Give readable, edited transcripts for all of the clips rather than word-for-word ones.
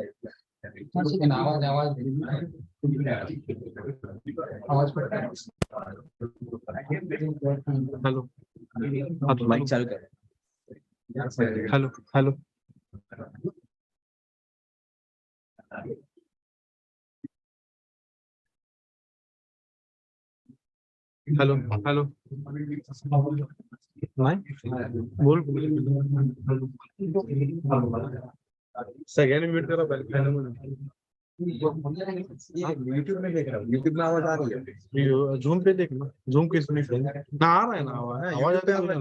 आवाज आवाज आवाज पड़ता है। हेलो, अब माइक चालू कर। हेलो हेलो हेलो हेलो बोल सेकंड मिनट करा पहले यूट्यूब में देख रहा हूँ, यूट्यूब में आवाज आ रही है। जूम पे देखना, जूम किस में ना आ रहा है ना आवाज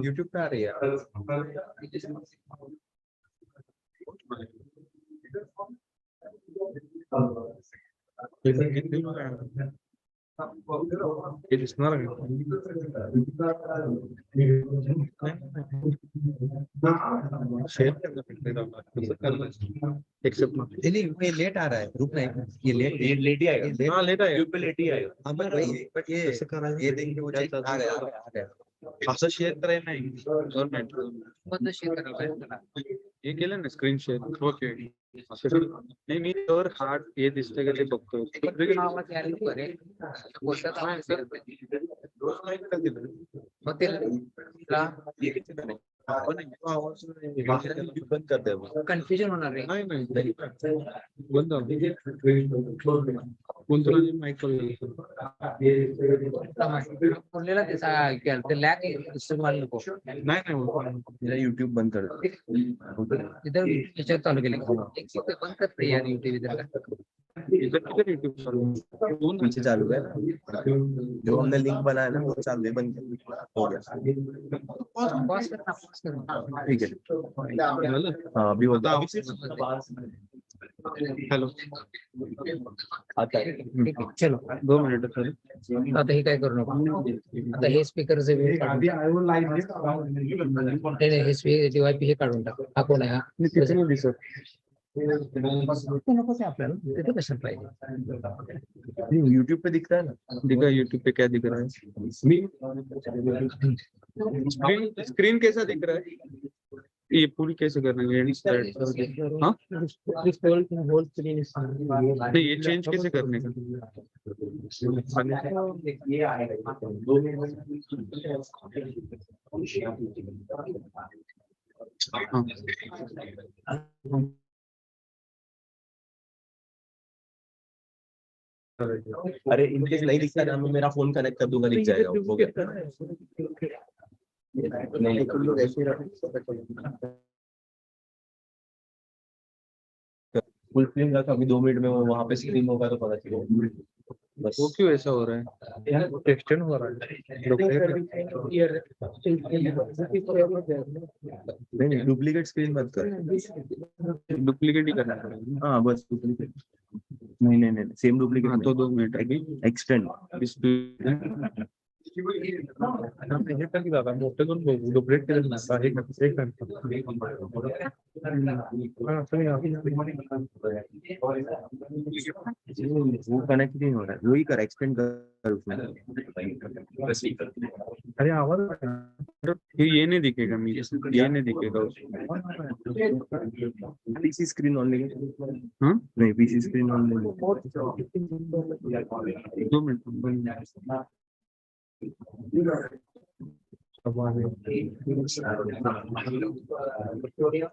यूट्यूब पे आ रही है। ये दिसणार आहे शेयर एक्सेप्ट ये लेट आ रहा है, रुक रहा है, ये लेट ही आएगा। हाँ लेट आएगा, पे लेट ही आएगा। हाँ बट ये देख के वो आ गया। असं शेअर करायला नाही गव्हर्नमेंट शेअर करायला हे केलं ना स्क्रीन शेअर ओके नाही मी तर हार्ड हे दिसतंय का ते बघतोय आवाज यायला बरे बोलतात मग ते बंद कर दे, कन्फ्युजन होणार रे. नाही बंद कोणतं माईक बोललेला ते लॅग इस्तेमाल नको. नाही यूट्यूब बंद कर दे. इधर याच्यात चालू केले एक सेकंड बंद करते यार यूट्यूब इधर यूट्यूब पीछे चालू है, जो हमने लिंक बनाया ना वो चालू है, बंद हो गया। पॉज करना ठीक है, हाँ अभी होता है। हॅलो आता है, ठीक आहे चलो 2 मिनिटं सर आता हे काय करू नको. आता हे स्पीकरचे हे डिवाइस हे काढून टाक. हा कोण आहे हा दिसत नको ते आपल्याला तिथे कशाला पाहिजे. यूट्यूब पे दिख रहा है ना, दिखा यूट्यूब पे क्या दिख रहा है स्क्रीन कैसा दिख रहा है ये पूरी कैसे करना है हाँ तो ये चेंज कैसे करने का ये आएगा 2 मिनट अरे इनकेस नहीं दिखता ना, मैं मेरा फोन कनेक्ट कर दूंगा, दिख जाएगा हो गया। नहीं तुम लोग ऐसे फुल स्क्रीन रखा, अभी 2 मिनट में वो वहाँ पे स्क्रीन होगा तो पता चलेगा बस। वो क्यों ऐसा हो रहा है एक्सटेंड हो रहा है नहीं डुप्लीकेट स्क्रीन मत कर, डुप्लीकेट ही करना पड़ेगा हाँ बस डुप्लीकेट नहीं सेम डुप्लीकेट हाँ तो 2 मिनट अभी एक्सटेंड हे टाकी दादा मोठे करून बघू डुप्लीकेट केलं नसता हे एक वो कनेक्ट नहीं हो रहा है, वही कर एक्सटेंड कर उसमें। अरे आवाज ये नहीं दिखेगा मी ये नहीं दिखेगा पीसी स्क्रीन ऑन लेंगे हाँ नहीं पीसी स्क्रीन ऑन लेंगे 2 मिनट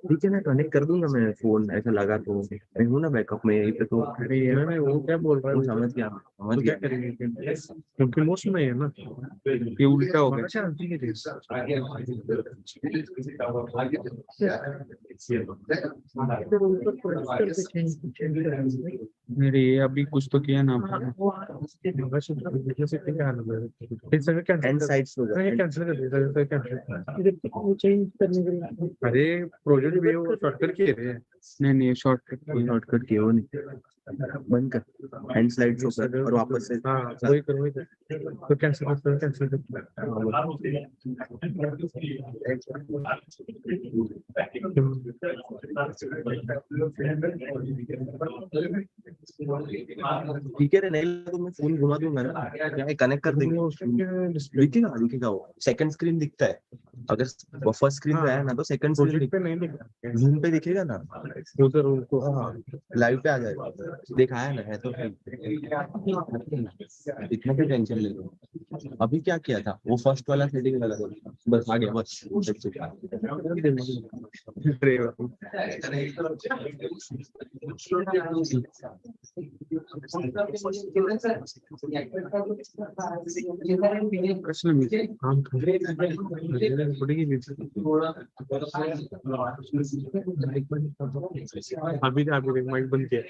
ठीक है ना, कनेक्ट कर दूंगा मैं फोन, ऐसा लगा तो मैं हूँ ना बैकअप में यहीं पे तो। मैं वो क्या बोल रहा है समझ गया तो क्या करेंगे क्योंकि मौसम नहीं है ना ये उल्टा हो गया मेरे ये अभी कुछ तो किया ना चेंज करने के लिए अरे प्रोजेक्ट भी वो शॉर्टकट किए थे नहीं शॉर्टकट किए वो नहीं, बंद कर हैंड स्लाइड शो कर और वापस से हाँ वही कर तो कैंसिल कर ठीक है, नहीं तो मैं फोन घुमा दूंगा ना, कनेक्ट कर देंगे, दिखेगा वो सेकंड स्क्रीन स्क्रीन दिखता है, अगर फर्स्ट स्क्रीन पे आया ना तो सेकंड स्क्रीन प्रोजेक्ट पे नहीं दिखा जूम पे दिखेगा ना, उधर उनको। हाँ लाइव पे आ जाएगा, दिखाया ना है तो इतना क्यों टेंशन ले रहे हो? अभी क्या किया था वो फर्स्ट वाला सेटिंग वाला, बस आ गया बस। प्रश्न में काम थोड़ी अभी माइक बंद किया।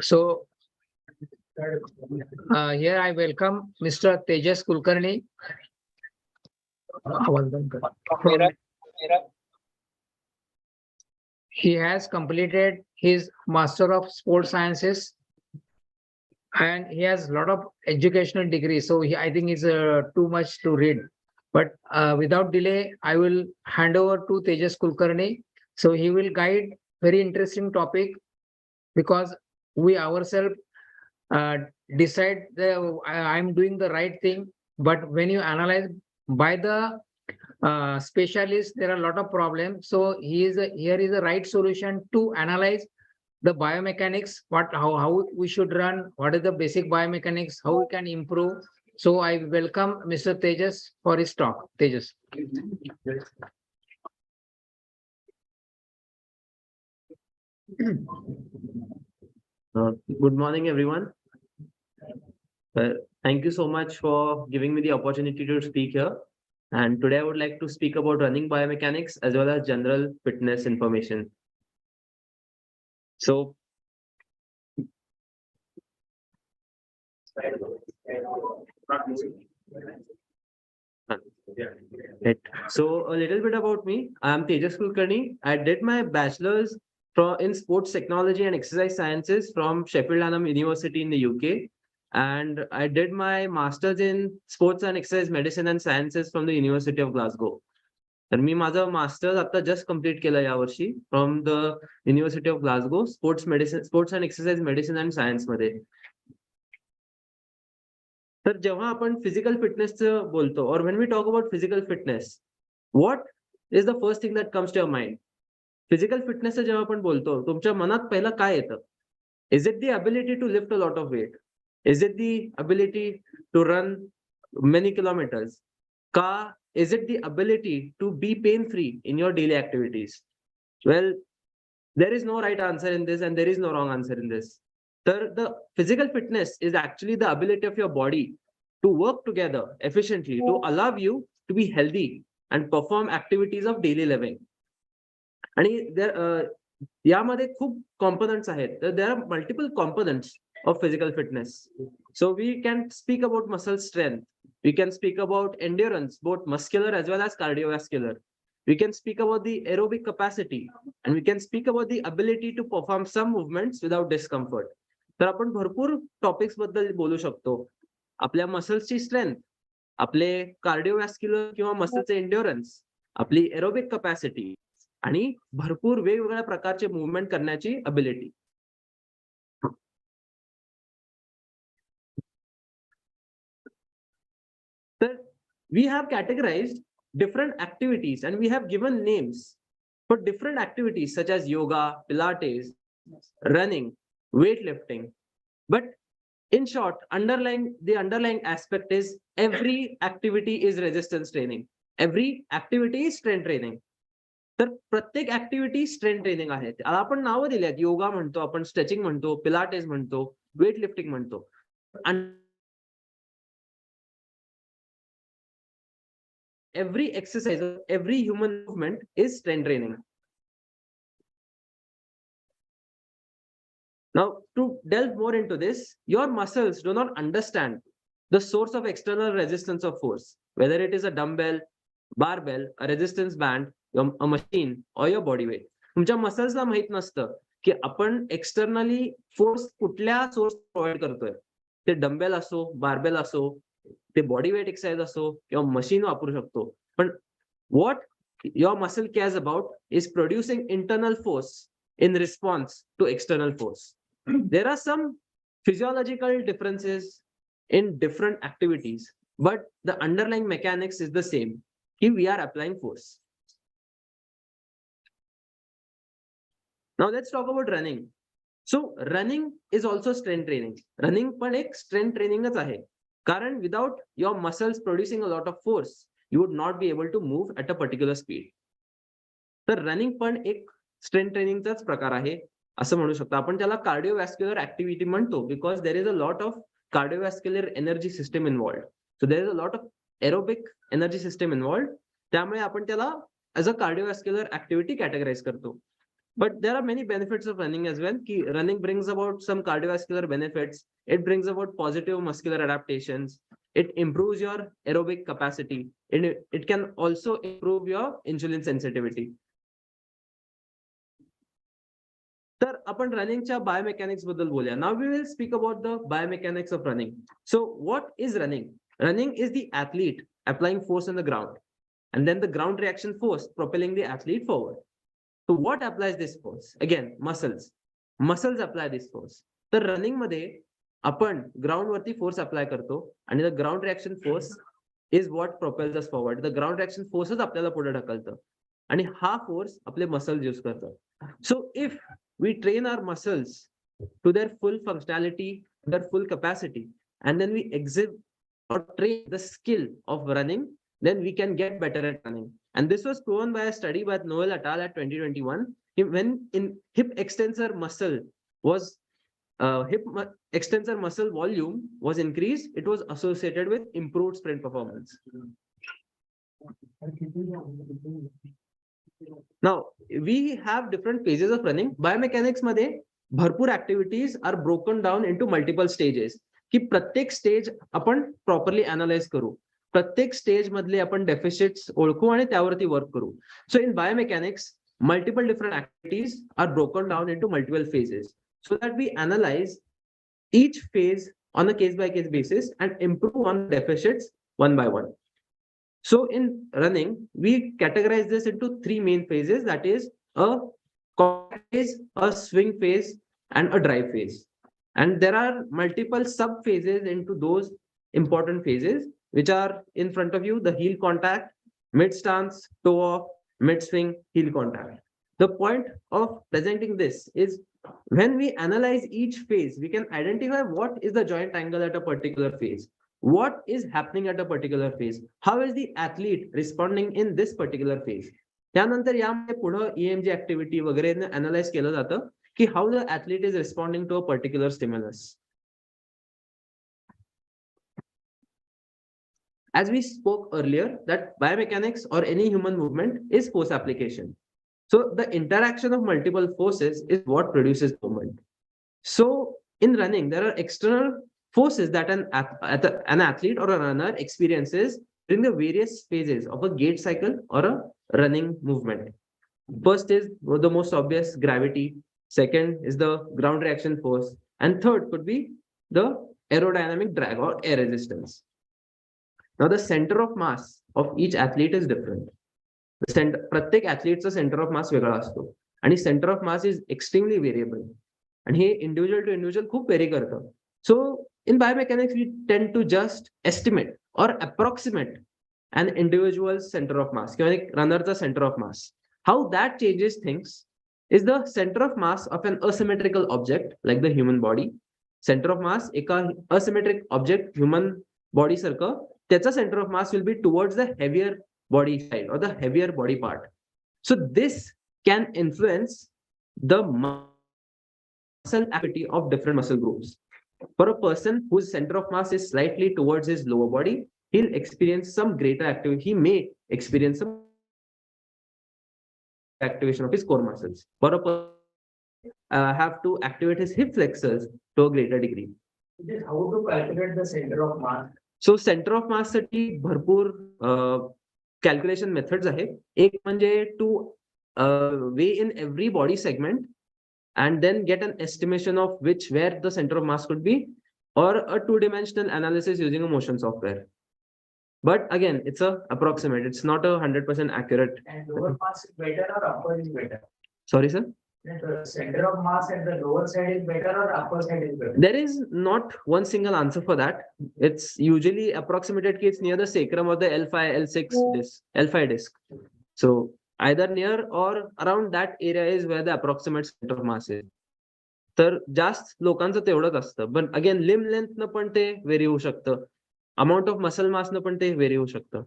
So here I welcome Mr. Tejas Kulkarni. He has completed his Master of Sports Sciences and he has a lot of educational degrees. So I think it's too much to read. But without delay, I will hand over to Tejas Kulkarni. So he will guide very interesting topic because we ourselves uh, decide I'm doing the right thing. But when you analyze by the specialist, there are a lot of problems. So here is a right solution to analyze the biomechanics, how we should run, what is the basic biomechanics, how we can improve. So I welcome Mr. Tejas for his talk. Tejas. Good morning, everyone. Thank you so much for giving me the opportunity to speak here. And today I would like to speak about running biomechanics as well as general fitness information. So, so a little bit about me. I am Tejas Kulkarni. I did my bachelor's in sports technology and exercise sciences from Sheffield Hallam University in the UK. And I did my master's in sports and exercise medicine and sciences from the University of Glasgow. तर मी माझं masters आता just complete केलं यावर्षी from the university of Glasgow sports and exercise medicine and science मध्ये. तर जेव्हा आपण physical फिटनेसचं बोलतो और when we talk about physical fitness, what is the first thing that comes to your mind? फिजिकल फिटनेसचं जेव्हा आपण बोलतो तुमच्या मनात पहिलं काय येतं? Is it the ability to lift a lot of weight? Is it the ability to run many kilometers? का is it the ability to be pain free in your daily activities? Well, there is no right answer in this and there is no wrong answer in this. The physical fitness is actually the ability of your body to work together efficiently to allow you to be healthy and perform activities of daily living. And यामध्ये खूप components आहेत. There are multiple components of physical fitness. So we can speak about muscle strength. We can speak about endurance, both muscular as well as cardiovascular. We can speak about the aerobic capacity, and we can speak about the ability to perform some movements without discomfort. तर आपण भरपूर topics बद्दल बोलू शकतो. आपल्या मसल्सची strength, आपले cardiovascular किंवा मसलचे endurance, आपली एरोबिक कपॅसिटी आणि भरपूर वेगवेगळ्या प्रकारचे मूवमेंट करण्याची ability. We have categorized different activities and we have given names for different activities such as yoga, Pilates, running, weightlifting. But in short, the underlying aspect is every activity is resistance training. Every activity is strength training. तर प्रत्येक activity strength training आहे. आपण नावं दिली आहेत, योगा म्हणतो, आपण stretching म्हणतो, पिलाटेस म्हणतो, वेट लिफ्टिंग म्हणतो. Every exercise, every human movement is strength training. Now, to delve more into this, your muscles do not understand the source of external resistance of force, whether it is a dumbbell, barbell, a resistance band, a machine, or your body weight. तुमच्या मसल्सला माहित नसतं की आपण externally force कुठल्या source provide करतोय. ते dumbbell असो, barbell असो, ते बॉडी वेट एक्सरसाइज असो किंवा मशीन वापरू शकतो. पण what your muscle cares about is producing internal force in response to external force. There are some physiological differences in different activities, but the underlying mechanics is the same. If we are applying force. Now let's talk about running. So running is also strength training. Running पण एक strength trainingच आहे. कारण without your muscles producing a lot of force, you would not be able to move at a particular speed. तर running पण एक strength ट्रेनिंगचाच प्रकार आहे असं म्हणू शकतो. आपण त्याला कार्डिओवॅस्क्युलर ऍक्टिव्हिटी म्हणतो because there is a lot of cardiovascular energy system involved. So there is a lot of aerobic energy system involved. त्यामुळे आपण त्याला ॲज अ कार्डिओवॅस्क्युलर ऍक्टिव्हिटी कॅटेगराइज करतो. But there are many benefits of running as well. Running brings about some cardiovascular benefits. It brings about positive muscular adaptations. It improves your aerobic capacity. It can also improve your insulin sensitivity. तर आपण रनिंगच्या biomechanics बद्दल बोलूया. Now we will speak about the biomechanics of running. So what is running? Running is the athlete applying force on the ground, and then the ground reaction force propelling the athlete forward. So what applies this force? Again, muscles. Muscles apply this force. तर running मध्ये आपण ground वरती force apply करतो आणि the ground reaction force is what propels us forward. The ground reaction फोर्सच आपल्याला पुढे ढकलतं आणि हा फोर्स आपले मसल्स यूज करतात. So if we train our muscles to their full functionality, their full capacity, and then we exhibit or train the skill of running, then we can get better at running. And this was proven by a study by Noel et al. At 2021. When in hip extensor muscle was extensor muscle volume was increased, it was associated with improved sprint performance. Now we have different phases of running. Biomechanics मध्ये भरपूर activities are broken down into multiple stages, की प्रत्येक stage आपण properly analyse करू, प्रत्येक stage मधले आपण deficits ओळखू आणि त्यावरती वर्क करू. सो in biomechanics multiple different activities are broken down into multiple phases so that we analyze each phase on a case by case basis and improve on deficits one by one. So in running, we categorize this into three main phases, that is a contact phase, a swing phase, and a drive phase. And there are multiple sub phases into those important phases, which are in front of you: the heel contact, mid stance, toe off, mid swing, heel contact. The point of presenting this is when we analyze each phase, we can identify what is the joint angle at a particular phase, what is happening at a particular phase, how is the athlete responding in this particular phase. त्यानंतर यामध्ये पुढे EMG activity वगैरे analyse केलं जातं की how the athlete is responding to a particular stimulus. As we spoke earlier, that biomechanics or any human movement is force application. So the interaction of multiple forces is what produces movement. So in running, there are external forces that an athlete or a runner experiences during the various phases of a gait cycle or a running movement. First is the most obvious, gravity. Second is the ground reaction force. And third could be the aerodynamic drag or air resistance. Now the center of mass of each athlete is different. प्रत्येक ऍथलीटचा centre of मास वेगळा असतो आणि center of mass is extremely variable आणि हे individual to individual खूप vary करतं. So in biomechanics we tend to just estimate और approximate an individual's center of mass किंवा एक रनरचा center of mass. How that changes things is the center of mass of an asymmetrical object like the human body. Center of mass एका asymmetric object human body सारखं त्याचा center of mass will be towards the heavier body side or the heavier body part. So this can influence the muscle activity of different muscle groups. For a person whose center of mass is slightly towards his lower body, he'll experience some greater activity. He may experience some activation of his core muscles. For a person have to activate his hip flexors to a greater degree. How to calculate the center of mass? So centre of mass साठी भरपूर calculation methods आहेत. एक म्हणजे to weigh in every body segment and then get an estimation of which where the centre of mass could be, or a two-dimensional analysis using a motion software. But again, it's a approximate. It's not a 100% accurate. And lower mass is better or upper is better? Sorry, sir. The center of mass at the lower side is better or upper side is better? There is not one single answer for that. It's usually approximated कि it's near the sacrum or the L5, L6 disc, L5 disc. So either near or around that area is where the approximate center of mass is. तर जास्त लोकांचं तेवढंच असतं. पण again लिम लेंथनं पण ते very होऊ शकतं, अमाऊंट ऑफ मसल मासनं पण ते व्हेरी होऊ शकतं.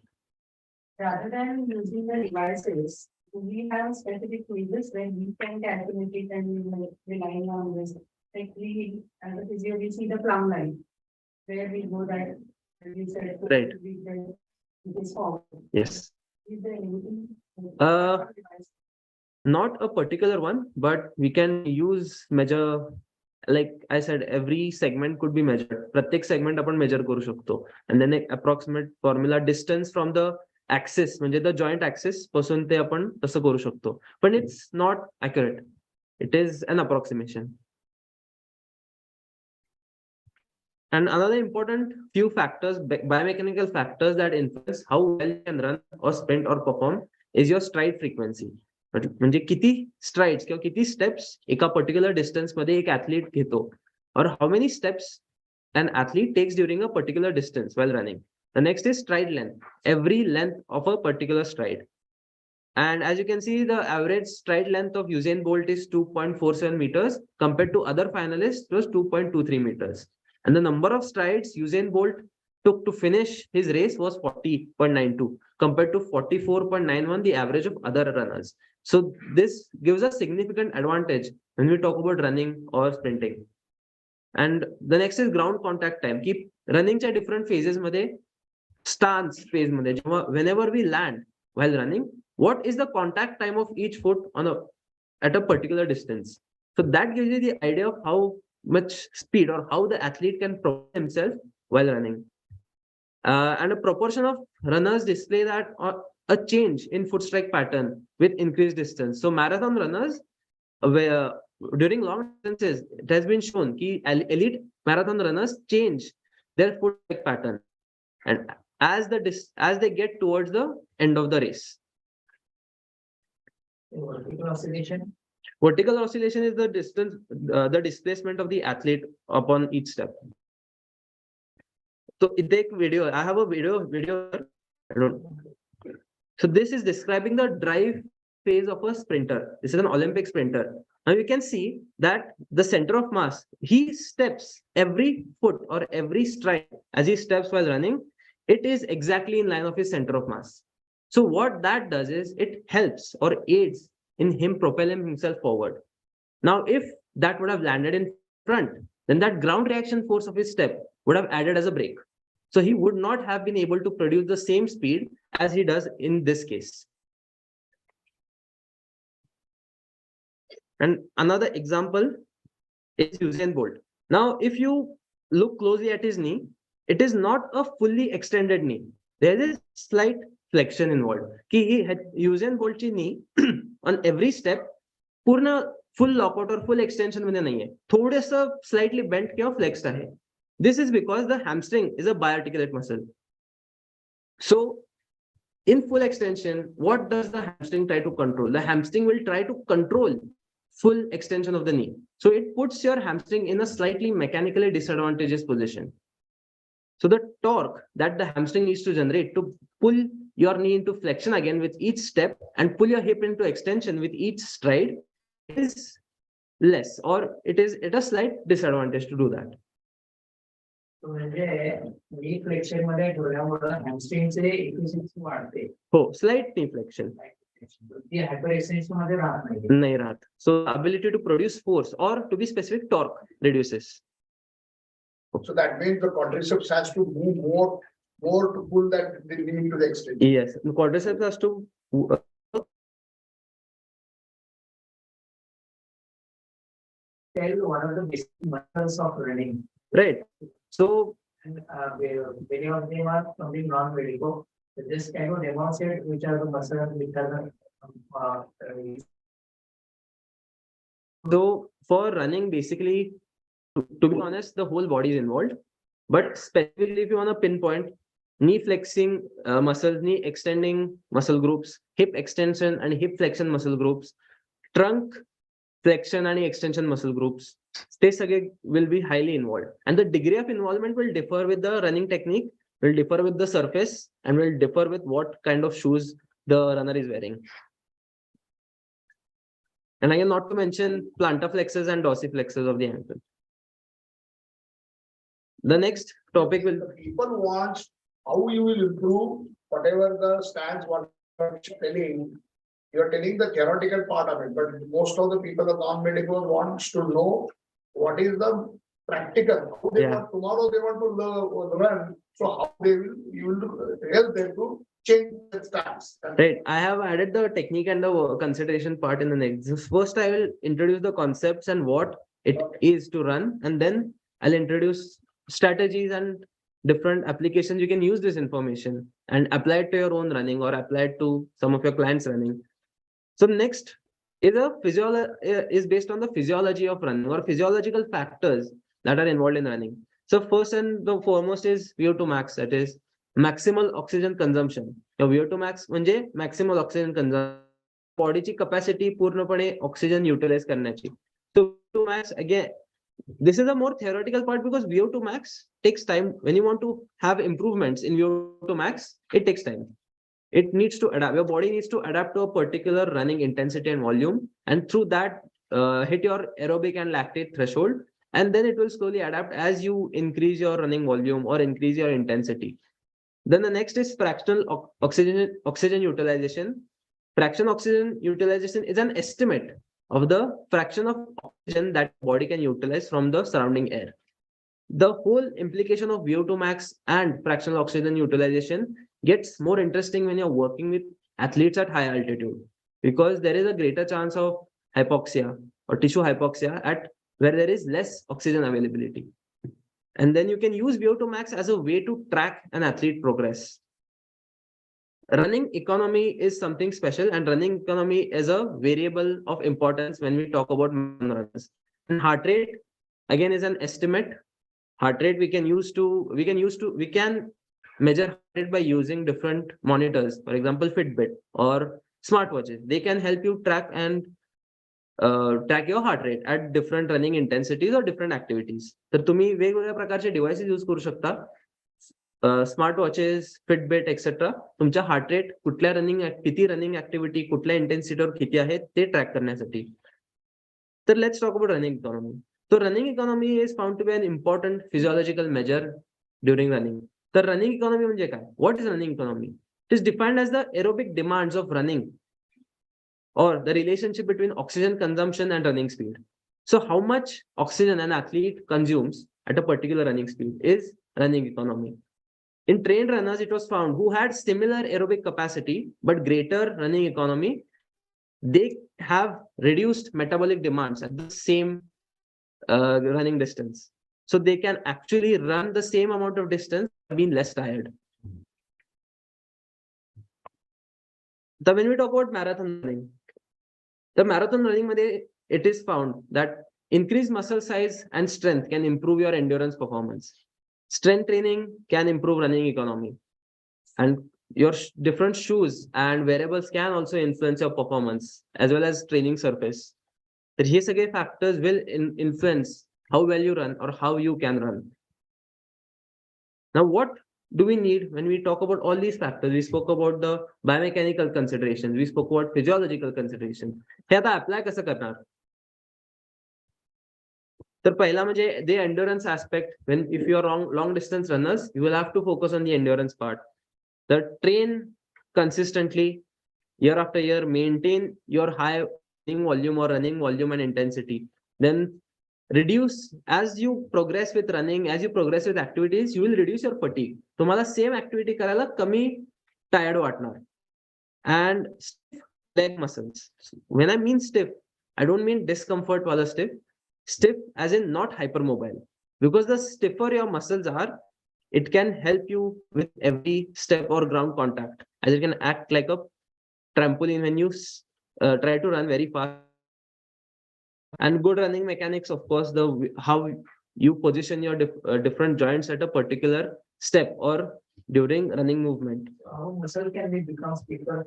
Rather than using the devices, we have specific quizzes where we can calculate it and relying on this. Like we, as a physio, we see the plumb line where we go that. We said, Right. This form. Yes. Is there anything? Not a particular one, but we can use measure. Like I said, every segment could be measured. प्रत्येक segment आपण measure करू शकतो. And then एक approximate formula distance from the axis, म्हणजे the joint axis पासून ते आपण तसं करू शकतो. पण it's not accurate. It is an approximation. And another important few factors, biomechanical factors that influence how well you can run or sprint or perform is your stride frequency. म्हणजे किती strides किंवा किती स्टेप्स एका particular distance मध्ये एक athlete घेतो, और how many steps an athlete takes during a particular distance while running. The next is stride length, every length of a particular stride. And as you can see, the average stride length of Usain Bolt is 2.47 meters compared to other finalists was 2.23 meters. And the number of strides Usain Bolt took to finish his race was 40.92 compared to 44.91, the average of other runners. So this gives a significant advantage when we talk about running or sprinting. And the next is ground contact time. Keep running च्या different phases मध्ये, stance phase मध्ये, whenever we land while running, what is the contact time of each foot on at a particular distance? So that gives you the idea of how much speed or how the athlete can propel himself while running. And a proportion of runners display that a change in foot strike pattern with increased distance. So marathon runners, where during long distances, it has been shown that elite marathon runners change their foot strike pattern, and as they get towards the end of the race. Vertical oscillation. Vertical oscillation is the distance, the displacement of the athlete upon each step. So take video. I have a video. I don't. So this is describing the drive phase of a sprinter. This is an Olympic sprinter. Now you can see that the center of mass, he steps every foot or every stride as he steps while running. It is exactly in line of his center of mass. So what that does is it helps or aids in him propelling himself forward. Now, if that would have landed in front, then that ground reaction force of his step would have added as a brake. So he would not have been able to produce the same speed as he does in this case. And another example is Usain Bolt. Now, if you look closely at his knee, it is not a fully extended knee. There is slight flexion involved. Usain Bolt's knee on every step, पूर्ण full lockout or full extension मध्ये नाहीये. थोडंसं slightly bent किंवा flexed आहे. This is because the hamstring is a biarticulate muscle. So in full extension, what does the hamstring try to control? The hamstring will try to control full extension of the knee. So it puts your hamstring in a slightly mechanically disadvantageous position. So the torque that the hamstring needs to generate to pull your knee into flexion again with each step and pull your hip into extension with each stride is less, or it is at a slight disadvantage to do that. म्हणजे knee flexion मध्ये ठेवल्यामुळे hamstringचे efficiency वाढते. हो, slight knee flexion. ती hyperextension मध्ये राहत नाही. नाही राहत. So ability to produce force or to be specific torque reduces. So that means the quadriceps has to move more to pull that the knee to the extent. Yes, the quadriceps has to Tell you one of the basic muscles of running. right. So Many of them are something non-medical. Just kind of demonstrate which are the muscles which are the So for running, basically, to be honest, the whole body is involved. But specifically, if you want to pinpoint knee flexing muscles, knee extending muscle groups, hip extension and hip flexion muscle groups, trunk flexion and extension muscle groups, they will be highly involved. And the degree of involvement will differ with the running technique, will differ with the surface, and will differ with what kind of shoes the runner is wearing. And again, not to mention plantar flexors and dorsiflexors of the ankle. The next topic will. The people want how you will improve whatever the stance what you're telling. You're telling the theoretical part of it, but most of the people, the non-medical wants to know what is the practical. How they want, tomorrow they want to run. So how you will help them to change the stance. Right. I have added the technique and the consideration part in the next. First, I will introduce the concepts and what it is to run, and then I'll introduce strategies and different applications. You can use this information and apply it to your own running or apply it to some of your clients' running. So next is based on the physiology of running or physiological factors that are involved in running. So first and the foremost is VO2 max, that is maximal oxygen consumption. Now VO2 max म्हणजे maximal oxygen consumption, बॉडीची capacity पूर्णपणे oxygen utilize करण्याची. So VO2 max again This is a more theoretical part because VO2 max takes time. When you want to have improvements in VO2 max, it takes time. It needs to adapt. Your body needs to adapt to a particular running intensity and volume, and through that, hit your aerobic and lactate threshold, and then it will slowly adapt as you increase your running volume or increase your intensity. Then the next is fractional oxygen utilization. Fraction oxygen utilization is an estimate of the fraction of oxygen that body can utilize from the surrounding air. The whole implication of VO2 max and fractional oxygen utilization gets more interesting when you're working with athletes at high altitude, because there is a greater chance of hypoxia or tissue hypoxia at where there is less oxygen availability. And then you can use VO2 max as a way to track an athlete progress. Running economy is something special, and running economy is a variable of importance when we talk about runs. And heart rate again is an estimate. Heart rate we can measure heart rate by using different monitors, for example Fitbit or smartwatches. They can help you track and track your heart rate at different running intensities or different activities. तर तुम्ही वेगवेगळ्या प्रकारचे devices use करू शकता. Smart watches, Fitbit etcetera तुमच्या heart rate कुठल्या किती running activity कुठल्या इंटेन्सिटीवर किती आहे ते ट्रॅक करण्यासाठी. तर let's talk about running economy. So running economy is found to be an important physiological measure during running. तर running economy म्हणजे काय? What is running economy? It is defined as the aerobic demands of running or the relationship between oxygen consumption and running speed. So how much oxygen an athlete consumes at a particular running speed is running economy. In trained runners, it was found who had similar aerobic capacity but greater running economy, they have reduced metabolic demands at the same running distance. So they can actually run the same amount of distance, being less tired. So when we talk about marathon running, the marathon running, it is found that increased muscle size and strength can improve your endurance performance. Strength training can improve running economy, and your different shoes and variables can also influence your performance as well as training surface. That here again factors will influence how well you run or how you can run. Now, what do we need when we talk about all these factors? We spoke about the biomechanical considerations. We spoke about physiological considerations. हे आता apply कसं करणार? तर पहिला म्हणजे the endurance aspect. When if you are long distance runners, you will have to focus on the endurance part. The train consistently year after year, maintain your high volume or running volume and intensity. Then reduce as you progress with running, as you progress with activities, you will reduce your fatigue. तुम्हाला same activity करायला कमी tired वाटणार. And stiff leg muscles. When I mean stiff, I don't mean discomfort while stiff. Stiff as in not hypermobile. Because the stiffer your muscles are, it can help you with every step or ground contact, as it can act like a trampoline when you try to run very fast. And good running mechanics, of course, how you position your different joints at a particular step or during running movement. How muscle can be become stiffer?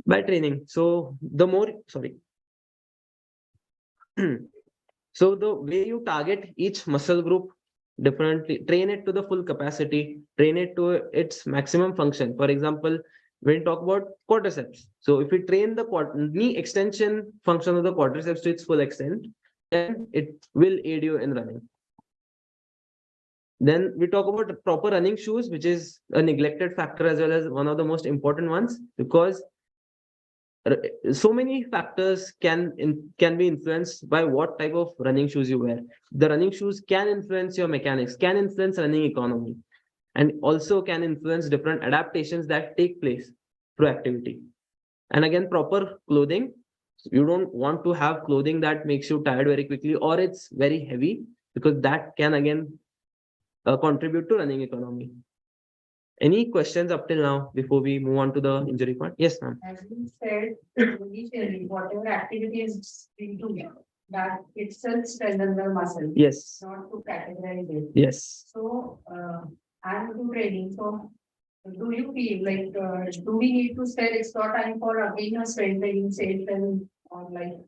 By training. So the more, sorry. So the way you target each muscle group differently, train it to the full capacity, train it to its maximum function. For example, when we talk about quadriceps, so if we train the knee extension function of the quadriceps to its full extent, then it will aid you in running. Then we talk about proper running shoes, which is a neglected factor as well as one of the most important ones, because so many factors can be influenced by what type of running shoes you wear. The running shoes can influence your mechanics, can influence running economy, and also can influence different adaptations that take place through activity. And again, proper clothing. You don't want to have clothing that makes you tired very quickly or it's very heavy, because that can again contribute to running economy. Any questions up till now before we move on to the injury part? Yes, ma'am. As you said, initially, whatever activity is being do, that itself strengthens the muscle. Yes. Not to categorize it. Yes. So, I'm into training, so do you feel like, do we need to spend extra time for again a strength training session or like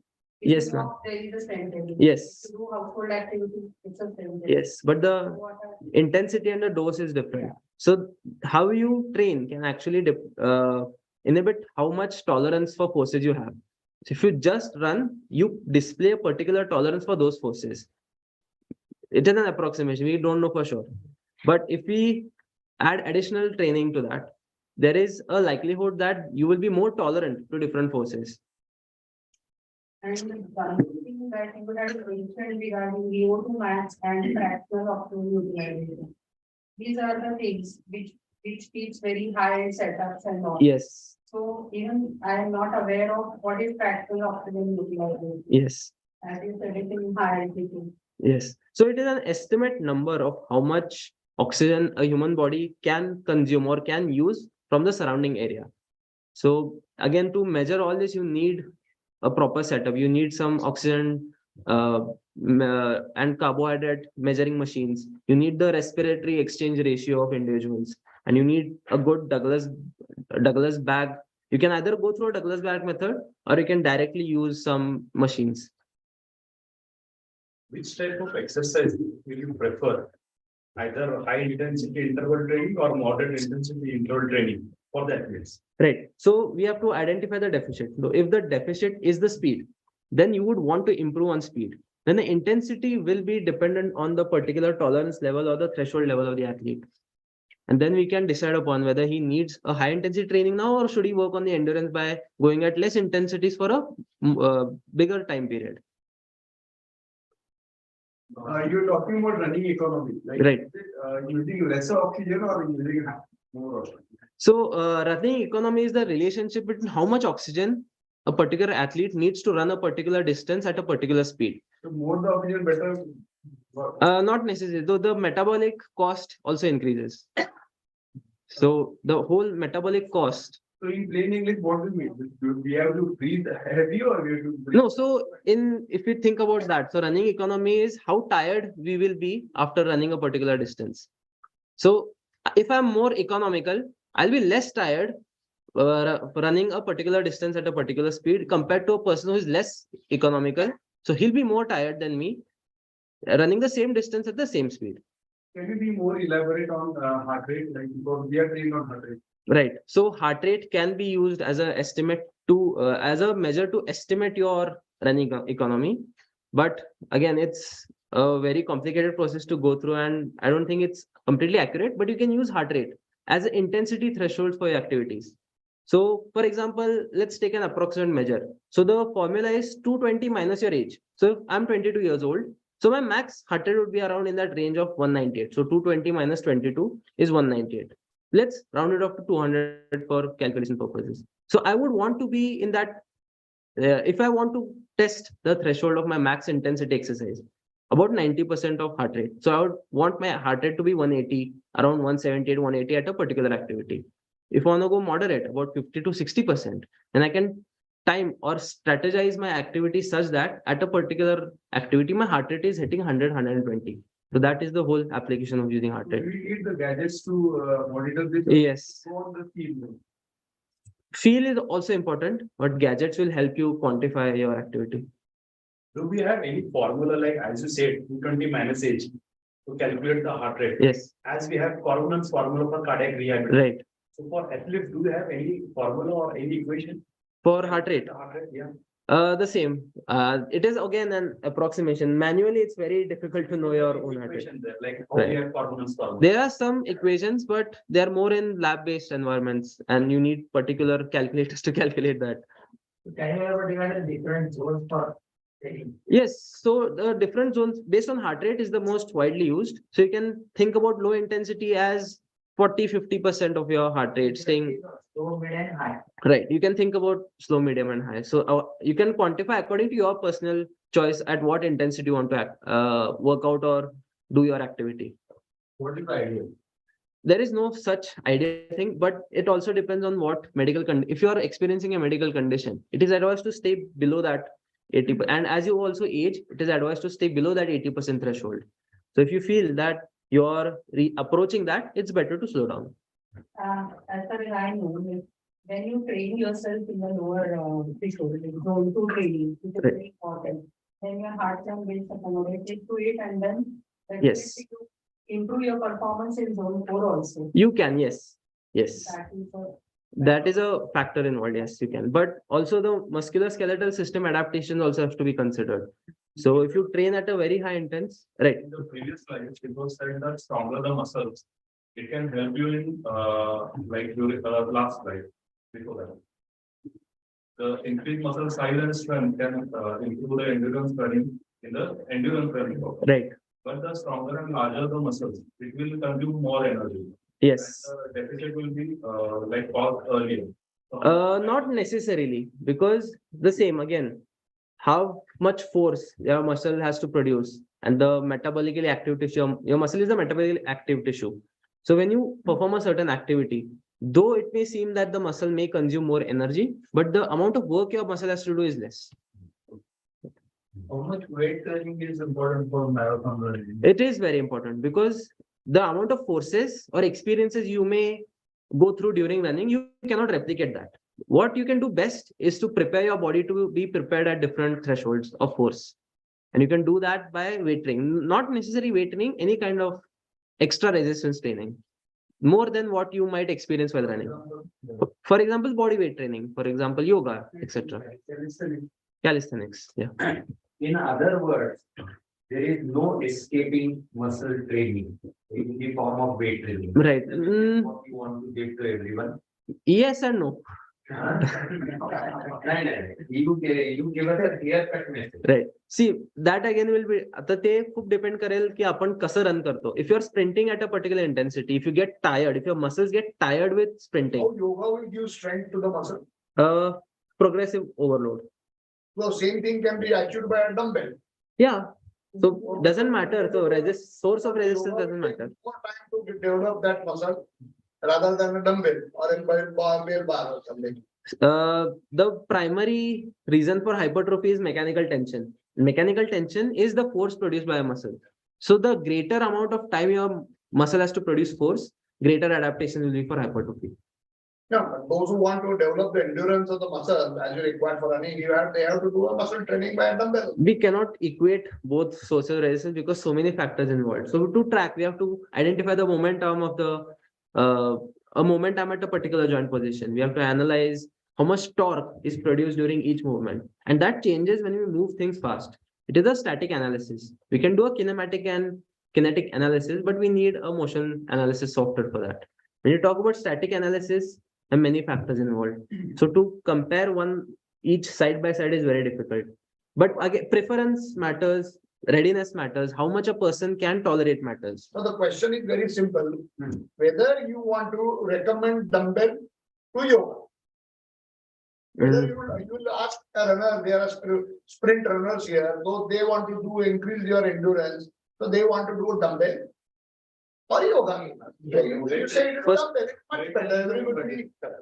If Yes, you ma'am. walk, there is a strength training. Yes. To do household activity, it's a strength training. Yes, but the What are- intensity and the dose is different. So how you train can actually inhibit how much tolerance for forces you have. So if you just run, you display a particular tolerance for those forces. It is an approximation. We don't know for sure. But if we add additional training to that, there is a likelihood that you will be more tolerant to different forces. And one thing that you would have mentioned regarding VO2 max and fractional optimal utilization. These are the things which keeps very high setups and all. Yes, So even I am not aware of what is fractional optimal utilization. yes. As you said, it in high altitude. Yes. So it is an estimate number of how much oxygen a human body can consume or can use from the surrounding area. So again, to measure all this, you need a proper setup. You need some oxygen and carbohydrate measuring machines. You need the respiratory exchange ratio of individuals, and you need a good Douglas bag. You can either go through a Douglas bag method, or you can directly use some machines. Which type of exercise will you prefer? Either high intensity interval training or moderate intensity interval training for the athletes? Right. So we have to identify the deficit. So if the deficit is the speed, then you would want to improve on speed. Then the intensity will be dependent on the particular tolerance level or the threshold level of the athlete. And then we can decide upon whether he needs a high intensity training now, or should he work on the endurance by going at less intensities for a bigger time period. You're talking about running economy, like Right. using lesser oxygen or using more oxygen? So running economy is the relationship between how much oxygen a particular athlete needs to run a particular distance at a particular speed. So more the oxygen, better. Not necessarily, though the metabolic cost also increases. So the whole metabolic cost. So in plain English, what do we mean? Do we have to breathe heavy or we have to breathe? No, so if we think about that, so running economy is how tired we will be after running a particular distance. So if I'm more economical, I'll be less tired running a particular distance at a particular speed compared to a person who is less economical. So he'll be more tired than me running the same distance at the same speed. Can you be more elaborate on heart rate? Like because we are trained on heart rate. Right. So heart rate can be used as a estimate to as a measure to estimate your running economy. But again, it's a very complicated process to go through, and I don't think it's completely accurate, but you can use heart rate as an intensity threshold for your activities. So for example, let's take an approximate measure. So the formula is 220 minus your age. So if I'm 22 years old, so my max heart rate would be around in that range of 198. So 220 minus 22 is 198. Let's round it off to 200 for calculation purposes. So I would want to be in that, if I want to test the threshold of my max intensity exercise, about 90% of heart rate. So I would want my heart rate to be 180, around 178, 180 at a particular activity. If I want to go moderate, about 50 to 60%, and I can time or strategize my activity such that at a particular activity, my heart rate is hitting 100, 120. So that is the whole application of using heart rate. Do we need the gadgets to monitor this? Yes. For the field. Feel is also important, but gadgets will help you quantify your activity. Do we have any formula like, as you said, 220 minus age to calculate the heart rate? Yes, As we have Coronan's formula for cardiac rehabilitation. right. So for athletes, do they have any formula or any equation? For heart rate, The heart rate, yeah. the same. It is again an approximation. Manually, it's very difficult to know your own heart rate. Equation there, like how Right. we have Coronan's formula. There are some equations, but they are more in lab-based environments, and you need particular calculators to calculate that. Can you ever divide the different zones for training? Yes, so the different zones based on heart rate is the most widely used. So you can think about low intensity as 40-50% of your heart rate staying Low, mid and high. right. You can think about slow, medium, and high. So you can quantify according to your personal choice at what intensity you want to work out or do your activity. What is the idea? There is no such ideal thing, but it also depends on what medical if you are experiencing a medical condition, it is advised to stay below that 80%. And as you also age, it is advised to stay below that 80% threshold. So if you feel that you're approaching that, it's better to slow down. As far as I know, when you train yourself in the lower threshold, like zone two training, which is Right. very important. Then your heart can build accommodated to it, and then Yes. definitely you improve your performance in zone four also. You can, yes. Yes. That is a That is a factor involved, yes, you can. But also the musculoskeletal system adaptation also have to be considered. So if you train at a very high intense, right? In the previous slide, it was said that stronger the muscles, it can help you in, like during, last slide, before that. The increased muscle size and strength can, improve the endurance running in the endurance running. Right. But the stronger and larger the muscles, it will consume more energy. Yes. Deficit will be, like caused earlier. Not necessarily, because the same again, how much force your muscle has to produce and the metabolically active tissue, your muscle is a metabolically active tissue. So when you perform a certain activity, though it may seem that the muscle may consume more energy, but the amount of work your muscle has to do is less. How much weight training is important for marathon running? It is very important because the amount of forces or experiences you may go through during running, you cannot replicate that. What you can do best is to prepare your body to be prepared at different thresholds of force. And you can do that by weight training, not necessarily weight training, any kind of extra resistance training, more than what you might experience while running. For example, body weight training, for example, yoga, etc. Calisthenics, yeah. In other words, there is no escaping muscle training in the form of weight training. Right. What you want to give to everyone. Yes and no. You give us a clear cut message. Right. See, that again will be, आता ते खूप depend करेल की आपण कसं run करतो. If you're sprinting at a particular intensity, if you get tired, if your muscles get tired with sprinting, How yoga will give strength to the muscle? progressive overload. So same thing can be achieved by a dumbbell. Yeah. So doesn't matter. So source of resistance Yoga doesn't will take matter. more time to develop that muscle rather than a dumbbell or a bar or something. The primary reason for hypertrophy is mechanical tension. Mechanical tension is the force produced by a muscle. So the greater amount of time your muscle has to produce force, greater adaptation will be for hypertrophy. No, but those who want to develop the endurance of the muscle as you require for running, they have to do a muscle training by a dumbbell. We cannot equate both sources of resistance because so many factors involved. So to track, we have to identify the momentum of the a momentum at a particular joint position. We have to analyze how much torque is produced during each movement, and that changes when we move things fast. It is a static analysis. We can do a kinematic and kinetic analysis, but we need a motion analysis software for that. When you talk about static analysis, there are many factors involved. So to compare one each side by side is very difficult. But again, preference matters, readiness matters, how much a person can tolerate matters. So the question is very simple, whether you want to recommend dumbbell to yoga. Whether you will ask a runner, there are sprint runners here, so they want to do increase your endurance, so they want to do a dumbbell. Or yoga. You say it is First- dumbbell, it's much better, everybody will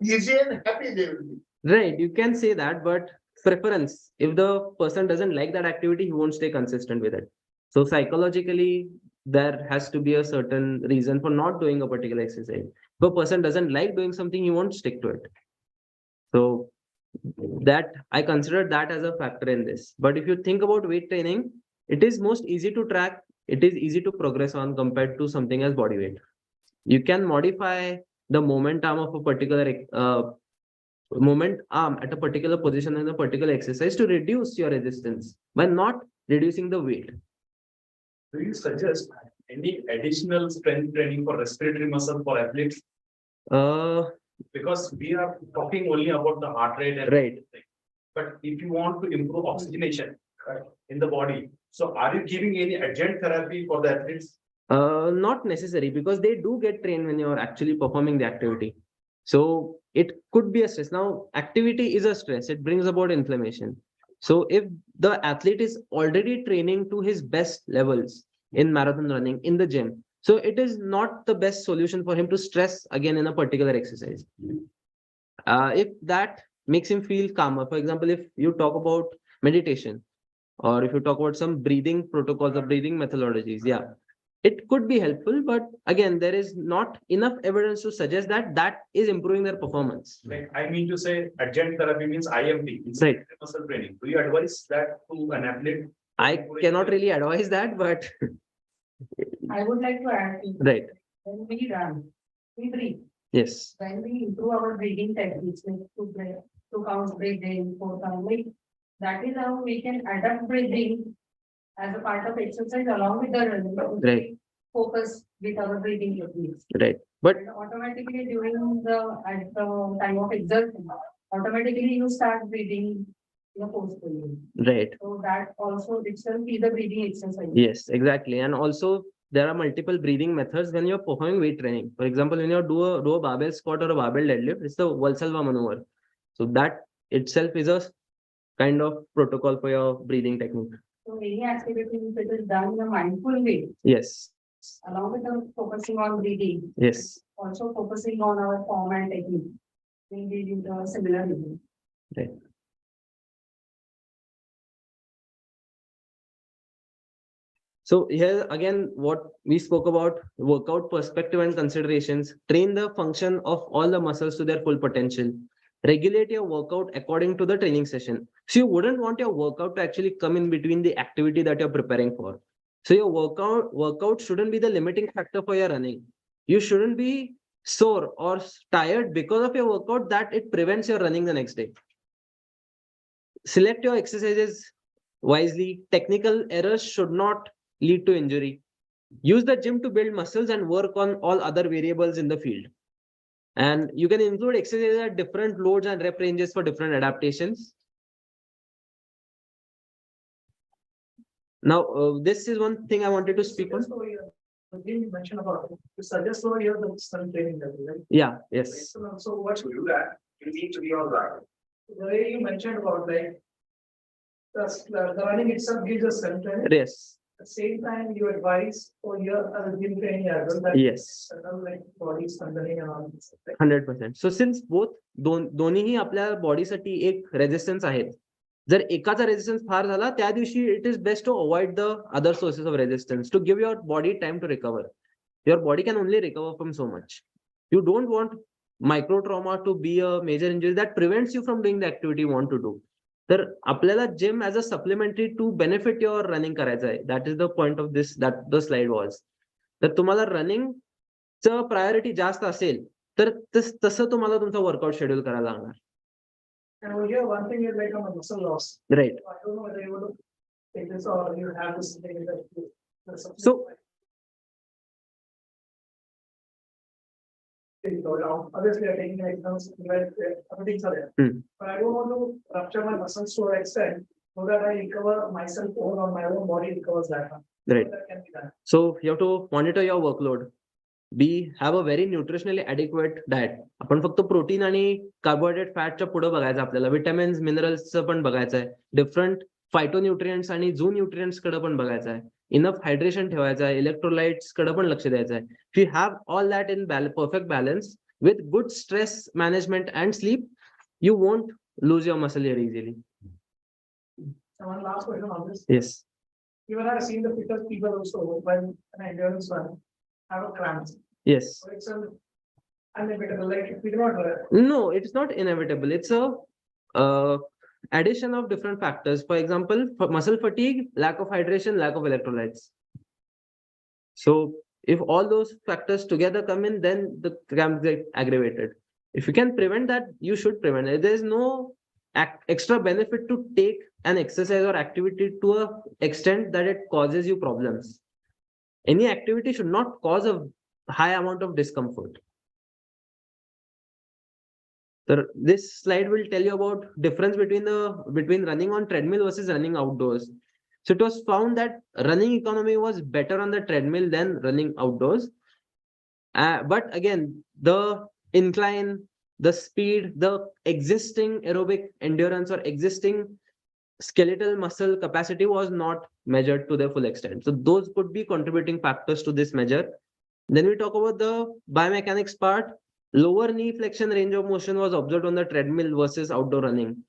be easy and happy they will be. Right, you can say that, but preference, if the person doesn't like that activity, he won't stay consistent with it. So psychologically, there has to be a certain reason for not doing a particular exercise. If a person doesn't like doing something, he won't stick to it. So that I consider that as a factor in this. But if you think about weight training, it is most easy to track, it is easy to progress on compared to something as body weight. You can modify the momentum of a particular moment arm at a particular position in a particular exercise to reduce your resistance by not reducing the weight. Do you suggest any additional strength training for respiratory muscle for athletes? Because we are talking only about the heart rate and Right. everything. But if you want to improve oxygenation in the body, so are you giving any adjunct therapy for the athletes? Not necessary because they do get trained when you're actually performing the activity. So it could be a stress. Now, activity is a stress, it brings about inflammation. So if the athlete is already training to his best levels in marathon running in the gym, so it is not the best solution for him to stress again in a particular exercise. If that makes him feel calmer, for example, if you talk about meditation, or if you talk about some breathing protocols or breathing methodologies, yeah, it could be helpful, but again, there is not enough evidence to suggest that that is improving their performance. Like, I mean to say, adjunct therapy means IMT, Right. muscle training. Do you advise that to an athlete? I cannot really advise that, but I would like to add. right. When we run, we breathe. Yes. When we improve our breathing techniques, like two counts breathing, 4 count, like, that is how we can adapt breathing as a part of exercise along with the running. Right. Focus with our breathing techniques. Right. But And automatically at the time of exertion, automatically you start breathing in a forcefully. right. So that also itself is a breathing exercise. Yes, exactly. And also there are multiple breathing methods when you're performing weight training. For example, when you do a barbell squat or a barbell deadlift, it's the Valsalva maneuver. So that itself is a kind of protocol for your breathing technique. So any activity if it is done in a mindful way, Yes. along with the focusing on breathing, Yes. also focusing on our form and technique. We do the similar reading. Right. So here again, what we spoke about workout perspective and considerations, train the function of all the muscles to their full potential, regulate your workout according to the training session. So you wouldn't want your workout to actually come in between the activity that you're preparing for. So your workout shouldn't be the limiting factor for your running. You shouldn't be sore or tired because of your workout that it prevents your running the next day. Select your exercises wisely. Technical errors should not lead to injury. Use the gym to build muscles and work on all other variables in the field. And you can include exercises at different loads and rep ranges for different adaptations. Now, this is one thing I wanted to speak on. You mentioned about, you suggest over here the sun training level, right? Yeah, yes. So what to do that, you need to be all right. The way you mentioned about like, the running itself gives us sun training. Yes. At the same time, you advise for your other gym training as well. That Yes. like body strengthening and all this. 100%. So since both दोन्हीही आपल्या बॉडीसाठी एक resistance आहेत. जर एकाचा resistance फार झाला त्या दिवशी it is best to avoid the other sources of resistance to give your body time to recover. Your body can only recover from so much. You don't want micro trauma to be a major injury that prevents you from doing the activity you want to do. तर आपल्याला gym as a supplementary to benefit your running करायचं आहे. That is the point of this that the slide was. तर तुम्हाला रनिंगचं priority जास्त असेल तर तसं तुम्हाला तुमचा वर्कआउट शेड्यूल करायला लागणार. And over here, one thing is like a muscle loss. Right. I don't know whether you want to take this or you have this thing that. So obviously I'm taking exams, everything's are there. But I don't want to rupture my muscles to an extent so that I recover myself or my own body recovers that. Right. That can be done. So you have to monitor your workload. Have a very nutritionally adequate diet. आपण फक्त protein आणि carbohydrate फॅटच्या पुढे बघायचं आपल्याला. Vitamins मिनरल्सचं पण बघायचं आहे. Different फायटोन्यूट्रिएंट्स आणि झू न्यूट्रिएंट्स कडे पण बघायचं आहे. इनफ हायड्रेशन ठेवायचं आहे. इलेक्ट्रोलाइट्स कडे पण लक्ष द्यायचं आहे. If you have all that in perfect balance with good stress management and sleep, you won't lose your muscle here easily. And one last question on this. Yes. Even I've seen the fittest people also when an endurance run have a cramps. Yes. So it's an inevitable, like if we do not. No, it's not inevitable. It's a addition of different factors. For example, for muscle fatigue, lack of hydration, lack of electrolytes. So if all those factors together come in, then the cramps get aggravated. If you can prevent that, you should prevent it. There is no extra benefit to take an exercise or activity to a extent that it causes you problems. Any activity should not cause a high amount of discomfort. So this slide will tell you about difference between running on treadmill versus running outdoors. So it was found that running economy was better on the treadmill than running outdoors. But again, the incline, the speed, the existing aerobic endurance or existing skeletal muscle capacity was not measured to their full extent. So those could be contributing factors to this measure. Then we talk about the biomechanics part. Lower knee flexion range of motion was observed on the treadmill versus outdoor running,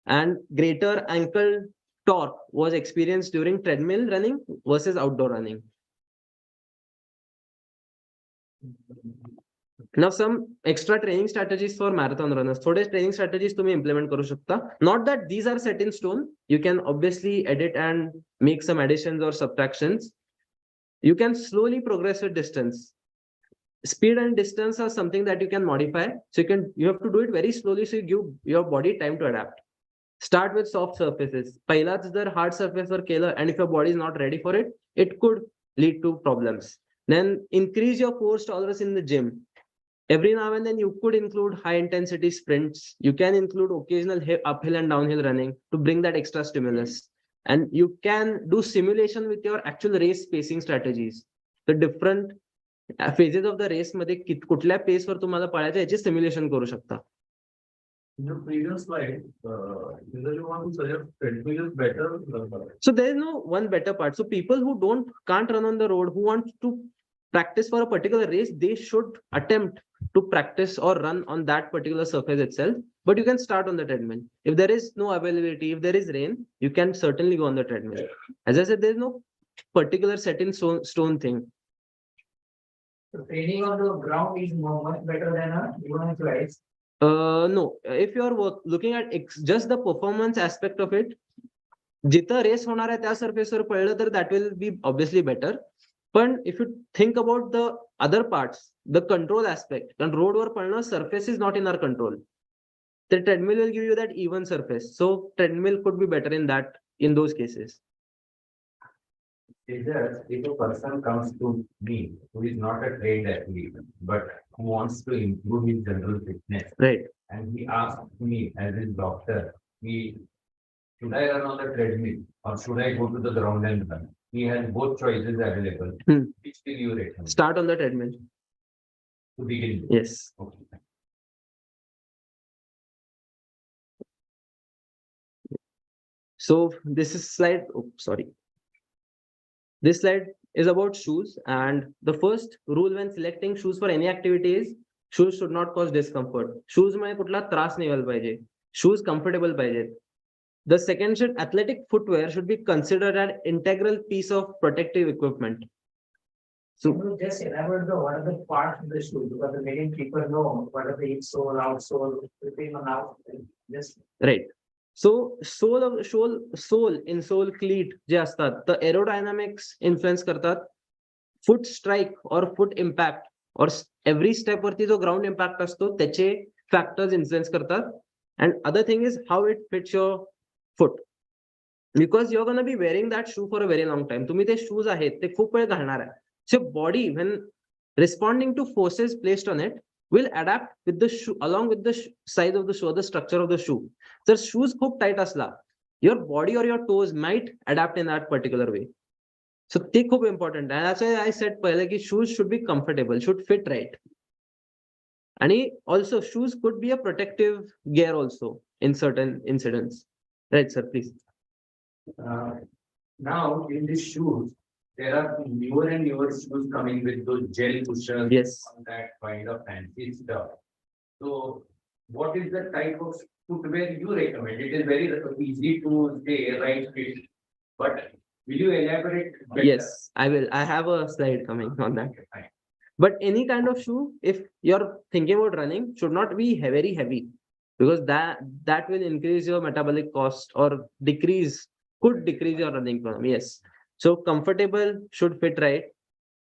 and greater ankle torque was experienced during treadmill running versus outdoor running. Now some extra training strategies for marathon runners. थोडे training strategies तुम्ही implement करू शकता. Not that these are set in stone. You can obviously edit and make some additions or subtractions. You can slowly progress with distance. Speed and distance are something that you can modify. So you have to do it very slowly so you give your body time to adapt. Start with soft surfaces. पहिलाच जर hard surface वर केलं and if your body is not ready for it, it could lead to problems. Then increase your force tolerance in the gym. Every now and then you could include high intensity sprints. You can include occasional uphill and downhill running to bring that extra stimulus. And you can do simulation with your actual race pacing strategies. The different phases of the race मध्ये कुठल्या pace वर तुम्हाला पळायचं याचे simulation करू शकता. In your previous slide, you want to suggest treadmill is better. So there is no one better part. So people who can't run on the road, who want to practice for a particular race, they should attempt to practice or run on that particular surface itself. But you can start on the treadmill. If there is no availability, if there is rain, you can certainly go on the treadmill. As I said, there is no particular set in stone thing. So training on the ground is much better than even on flights. No, if you are looking at just the performance aspect of it, जिथं race होणार आहे त्या सर्फेसवर पडलं तर that will be obviously better. But if you think about the other parts, the control aspect, and road वर पडणं surface is not in our control. The treadmill will give you that even surface. So treadmill could be better in those cases. Tejas, if a person comes to me who is not a trained athlete, but who wants to improve his general fitness, Right. and he asks me as his doctor, should I run on the treadmill or should I go to the ground and run? He has both choices available. Which will you recommend? Start on the treadmill. To begin with. Yes. Okay. So this is slide. Oh, sorry. This slide is about shoes, and the first rule when selecting shoes for any activity is shoes should not cause discomfort. Shoes मध्ये कुठला त्रास नाही व्हायला पाहिजे. Shoes comfortable पाहिजे. The second should athletic footwear should be considered an integral piece of protective equipment. So just elaborate what are the parts of the shoe, because many people know what are the insole, outsole, within and out. Just Right. So sole, insole, cleat जे असतात, the aerodynamics influence करतात. Foot strike or foot impact or every step वरती जो ground impact असतो त्याचे factors influence करतात. And other thing is how it fits your foot. Because you're going to be wearing that shoe for a very long time. तुम्ही ते shoes आहेत ते खूप वेळ घालणार आहे. So body when responding to forces placed on it will adapt with the shoe along with the size of the shoe, the structure of the shoe. Jर shoes खूप tight असला, your body or your toes might adapt in that particular way. So ते खूप important आहे. That's why I said पहिले की shoes should be comfortable, should fit right. And also shoes could be a protective gear also in certain incidents. Right, sir, please. Now in these shoes, there are newer and newer shoes coming with those gel cushions. Yes. On that kind of fancy stuff. So what is the type of footwear you recommend? It is very easy to say right fit, but will you elaborate better? Yes, I will. I have a slide coming on that. Okay, fine. But any kind of shoe, if you're thinking about running, should not be very heavy, because that will increase your metabolic cost or could decrease your running problem. Yes. So comfortable, should fit right,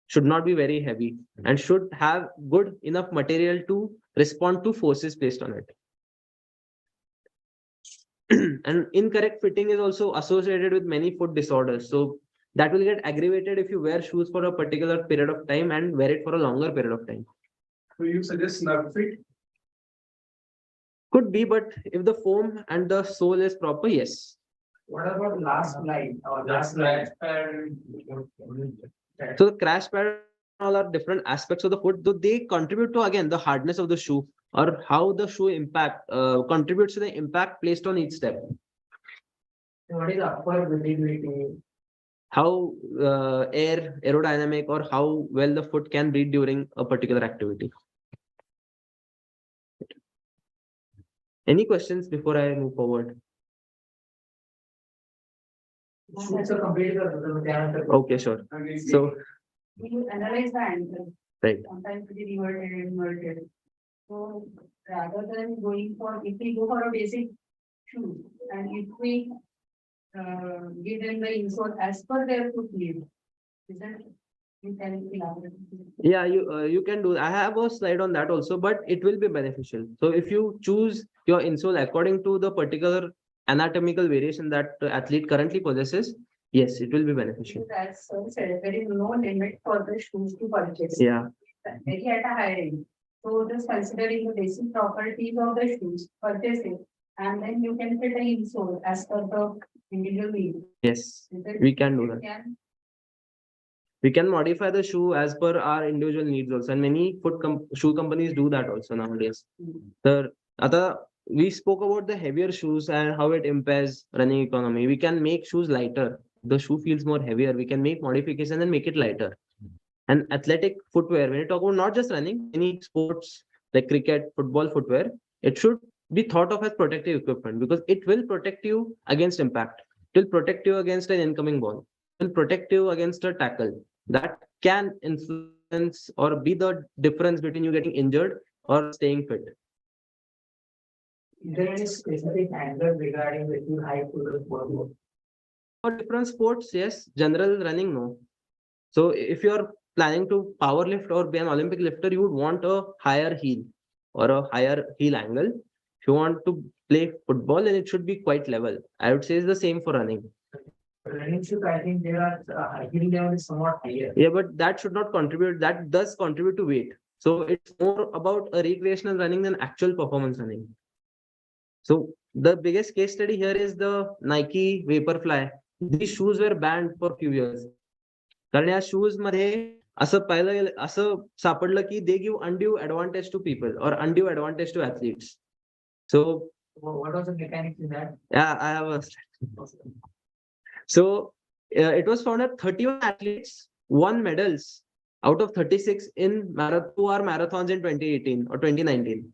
should not be very heavy, and should have good enough material to respond to forces placed on it. And incorrect fitting is also associated with many foot disorders. So that will get aggravated if you wear shoes for a particular period of time and wear it for a longer period of time. So you suggest snug fit? Could be, but if the foam and the sole is proper, yes. what about last line or last line? So the crash pad all are different aspects of the foot, though they contribute to again the hardness of the shoe or how the shoe impact contributes to the impact placed on each step. What is upper visibility? How aerodynamic or how well the foot can breathe during a particular activity. Any questions before I move forward? Shoes are completely. Okay, sure. So You analyze the ankle. Right. Sometimes it is inverted and inverted. So rather than going for, if we go for a basic shoe and if we give them the insole as per their foot need, is that you can elaborate? Yeah, you can do. I have a slide on that also, but it will be beneficial. So if you choose your insole according to the particular anatomical variation that the athlete currently possesses, yes, it will be beneficial. As sir said, there is no limit for the shoes to purchase. Yeah, Very at a high range. So just considering the basic properties of the shoes, purchase it, and then you can fit an insole as per the individual need. yes, Is it- we can do that. Can We can modify the shoe as per our individual needs also, and many shoe companies do that also nowadays. The other we spoke about the heavier shoes and how it impairs running economy. We can make shoes lighter. The shoe feels more heavier. We can make modification and make it lighter. And athletic footwear, when you talk about not just running, any sports like cricket, football footwear, it should be thought of as protective equipment because it will protect you against impact. It will protect you against an incoming ball. It will protect you against a tackle. That can influence or be the difference between you getting injured or staying fit. Is there any specific angle regarding the shoe height to the football? For different sports, yes. General running, no. So if you're planning to power lift or be an Olympic lifter, you would want a higher heel or a higher heel angle. If you want to play football, then it should be quite level. I would say it's the same for running. Running shoe, I think there are heel level is somewhat higher. Yeah, but that should not contribute. That does contribute to weight. So it's more about a recreational running than actual performance running. So the biggest case study here is the Nike Vaporfly. These shoes were banned for a few years. कारण या shoes मध्ये असं पाहिलं असं सापडलं की they give undue advantage to people और undue advantage to athletes so What was the mechanics in that? I have a so it was found that 31 athletes won medals out of 36 in 2-hour marathons in 2018 or 2019.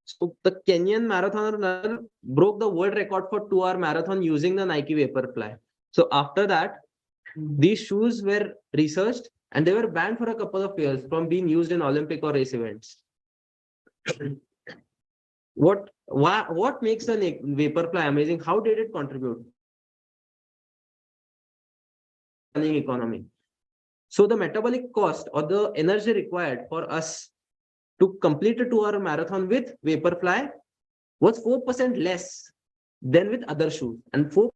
So the Kenyan marathoner broke the world record for 2-hour marathon using the Nike Vaporfly. So after that, these shoes were researched and they were banned for a couple of years from being used in Olympic or race events. What makes the Vaporfly amazing? How did it contribute? Running economy. So the metabolic cost or the energy required for us to complete a 2-hour marathon with Vaporfly was 4% less than with other shoes, and 4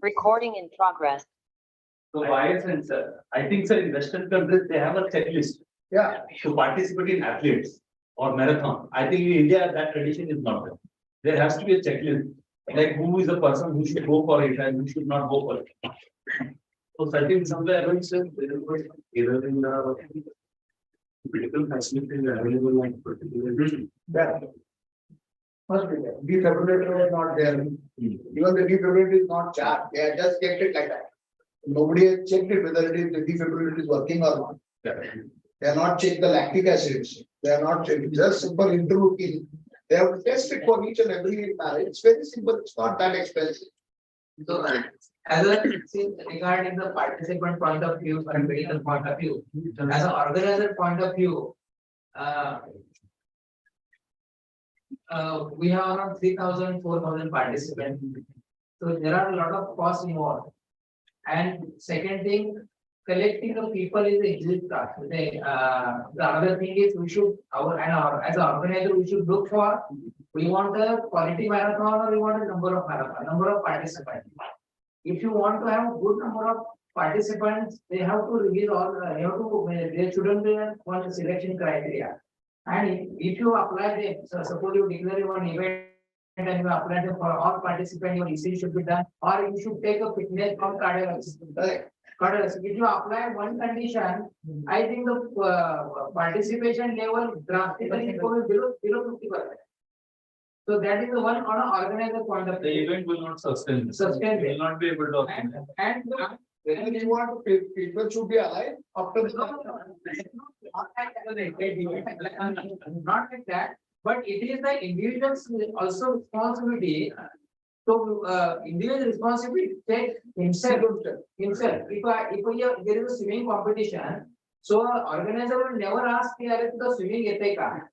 Recording in progress. So biosensor, I think sir, in Western countries, they have a checklist Yeah, to participate in athletes or marathon. I think in India, that tradition is not there. There has to be a checklist, like who is the person who should go for it and who should not go for it. So I think somewhere I will say there was either in the medical facilities available and particularly. that. Must be there. Defibrillator was not there. Even the defibrillator is not charged. They have just kept it like that. Nobody has checked it whether it is the defibrillator is working or not. They have not checked the lactic acids. They are not checked. Just simple interleukin. They have to test it for each and every marriage. It's very simple. It's not that expensive. So, as a see, regarding the participant point of view and medical point of view, as an organizer point of view, we have around 3,000, 4,000 participants. So there are a lot of costs involved. And second thing, collecting the people is a huge task. The other thing is we should, as an organizer, we should look for, we want a quality marathon or we want a number of participants. If you want to have a good number of participants, they have to release all, there shouldn't be one selection criteria. And if you apply them, so suppose you declare one event and you apply them for all participants, your ECG should be done, or you should take a fitness from cardiologist. Cardiologist, if you apply one condition, I think the participation level drastically goes below 50%. So that is the one on an organizer point of The view. event will not sustain. Sustain. Will not be able to. And Then you want people should be alive after the. Not like that, but it is the individual's also responsibility. So, individual responsibility to take himself. If there is a swimming competition, so organizer will never ask the swimming ethica.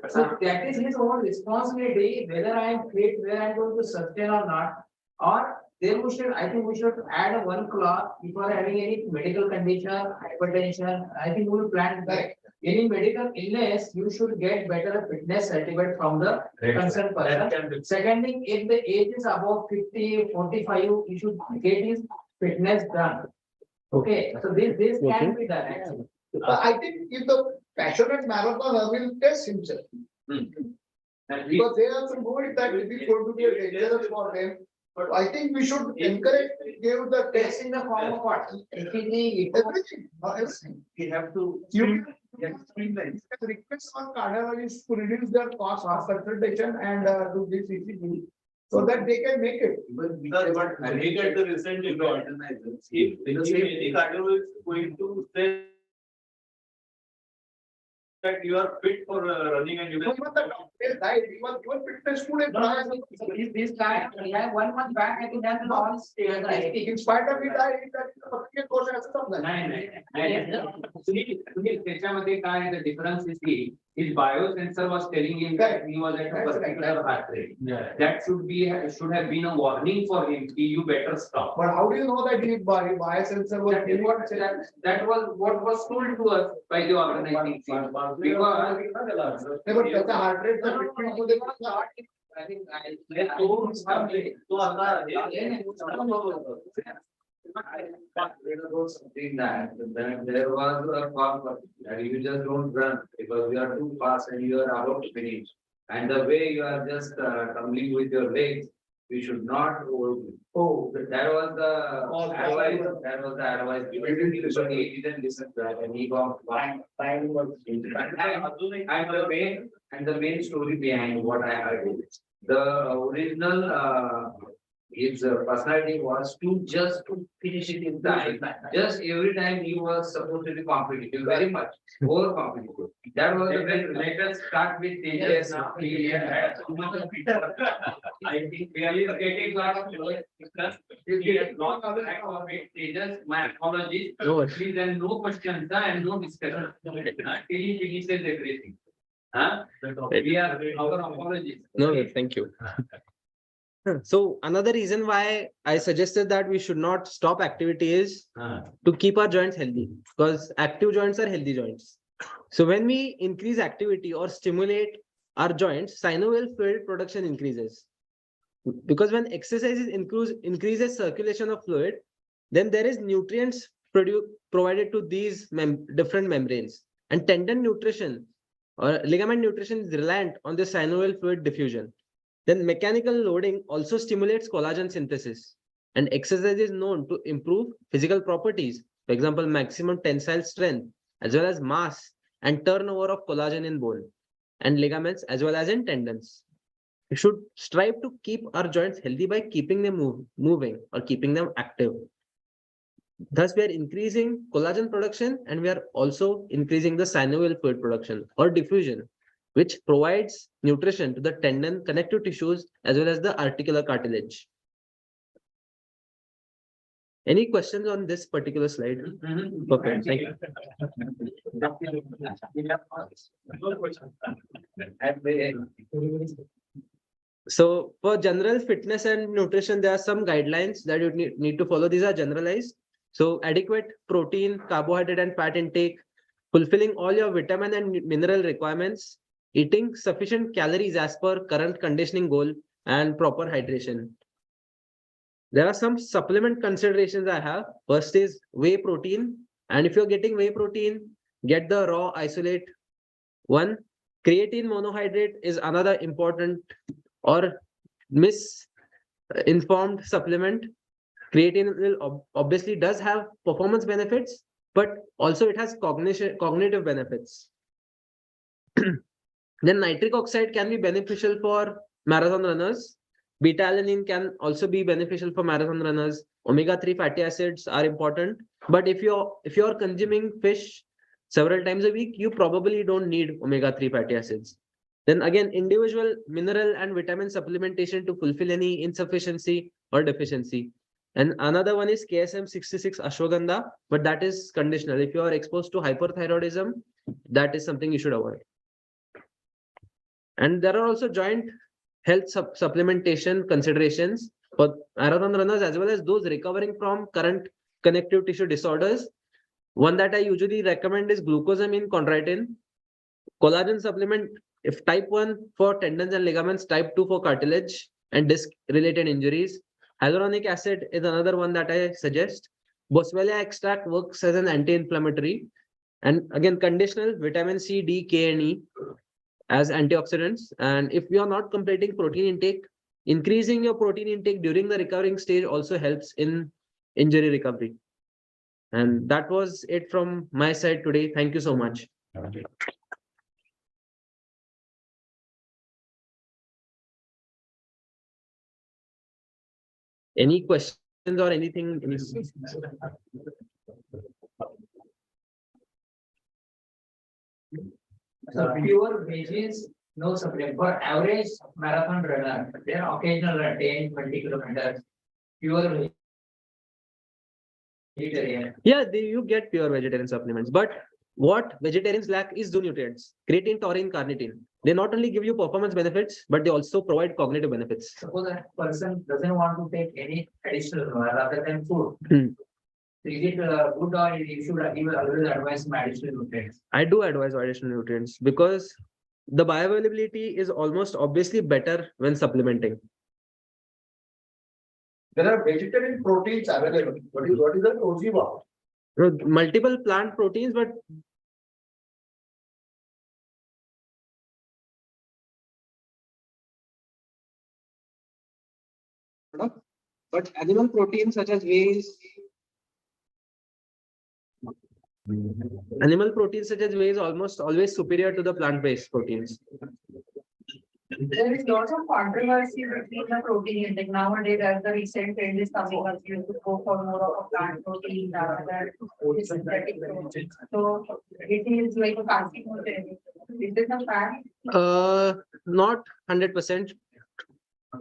So that is his own responsibility, whether I am fit, whether I am going to sustain or not, or then I think we should add a one clause if you are having any medical condition, hypertension, I think we will plan that. Any medical illness, you should get better fitness certificate from the concerned person. Second thing, if the age is above 50, 45, you should get his fitness done. Okay, so this can be done actually. I think if the passionate marathoner will test himself. Because they have to know it that it is going to be a dangerous for them. But I think we should encourage, give the Test in the form of what? everything, everything. We have to. You request on cardiologists to reduce their cost of consultation and do this ECG so that they can make it. But we get the result in the organizers. If any cardiologist is going to say that you are fit for running and you Even can. the doctor died, even fitness student. This guy, 1 month back, I think that's all. In spite of it, I that the course has something. नाही त्याच्यामध्ये काय the difference is की his biosensor was telling him that he was at a particular heart rate. That should have been a warning for him. You better stop. But how do you know that he biosensor was? That was what was told to us by the organizing team. Because But त्याचा heart rate चा fitment मध्ये I think तो आता Something that there was a call that you just don't run because you are too fast and you are about to finish. And the way you are just tumbling with your legs, you should not overdo. Oh, That was the advice. That was the advice. He didn't listen to that, and he got blind. And the main story behind what I heard is the original his personality was to finish it in time. Just every time he was supposed to be competitive, very much over competitive. That was the best. Let us start with Tejas. I think we are getting lot of Tejas. My apologies. Please, and no questions and no discussion. Till he finishes everything. We are our apologies. No, thank you. So another reason why I suggested that we should not stop activity is to keep our joints healthy, because active joints are healthy joints. So when we increase activity or stimulate our joints, synovial fluid production increases. Because when exercise increases circulation of fluid, then there is nutrients provided to these different membranes, and tendon nutrition or ligament nutrition is reliant on the synovial fluid diffusion. Then mechanical loading also stimulates collagen synthesis, and exercise is known to improve physical properties, for example, maximum tensile strength, as well as mass and turnover of collagen in bone and ligaments, as well as in tendons. We should strive to keep our joints healthy by keeping them moving or keeping them active. Thus, we are increasing collagen production, and we are also increasing the synovial fluid production or diffusion, which provides nutrition to the tendon, connective tissues, as well as the articular cartilage. Any questions on this particular slide? Okay, thank you. So for general fitness and nutrition, there are some guidelines that you need to follow. These are generalized. So adequate protein, carbohydrate, and fat intake, fulfilling all your vitamin and mineral requirements, eating sufficient calories as per current conditioning goal, and proper hydration. There are some supplement considerations I have. First is whey protein. And if you're getting whey protein, get the raw isolate one. Creatine monohydrate is another important or misinformed supplement. Creatine will obviously does have performance benefits, but also it has cognitive benefits. Then nitric oxide can be beneficial for marathon runners. Beta-alanine can also be beneficial for marathon runners. Omega-3 fatty acids are important, but if you're consuming fish several times a week, you probably don't need omega-3 fatty acids. Then again, individual mineral and vitamin supplementation to fulfill any insufficiency or deficiency. And another one is KSM 66 ashwagandha, but that is conditional. If you are exposed to hyperthyroidism, that is something you should avoid. And there are also joint health supplementation considerations for marathon runners as well as those recovering from current connective tissue disorders. One that I usually recommend is glucosamine chondroitin, collagen supplement if type 1 for tendons and ligaments, type 2 for cartilage and disc related injuries. Hyaluronic acid is another one that I suggest. Boswellia extract works as an anti-inflammatory, and again conditional vitamin C, D, K, and E as antioxidants. And if you are not completing protein intake, increasing your protein intake during the recovering stage also helps in injury recovery. And that was it from my side today. Thank you so much. Any questions or anything? So pure veggies, no supplement. For average marathon runner, there are occasional 10, 20 kilometers. Pure vegetarian. Yeah, you get pure vegetarian supplements, but what vegetarians lack is the nutrients: creatine, taurine, carnitine. They not only give you performance benefits, but they also provide cognitive benefits. Suppose a person doesn't want to take any additional rather than food. Is it good or you will always advise some additional nutrients? I do advise additional nutrients because the bioavailability is almost obviously better when supplementing. There are vegetarian proteins available. What is the OG about? Multiple plant proteins, but animal proteins such as whey, is almost always superior to the plant-based proteins. There is lots of controversy between the protein intake nowadays as the recent trend is coming up. You to go for more of a plant protein rather than synthetic protein. So it is like a fancy protein. Is it a fact? Not 100%.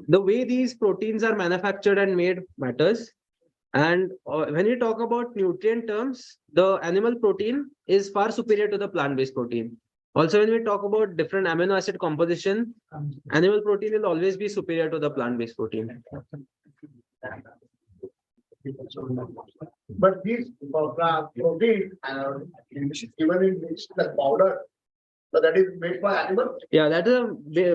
The way these proteins are manufactured and made matters. And when we talk about nutrient terms, the animal protein is far superior to the plant-based protein. Also, when we talk about different amino acid composition, animal protein will always be superior to the plant-based protein. But these protein, even in mixed the powder, So that is made by animal? Yeah, that is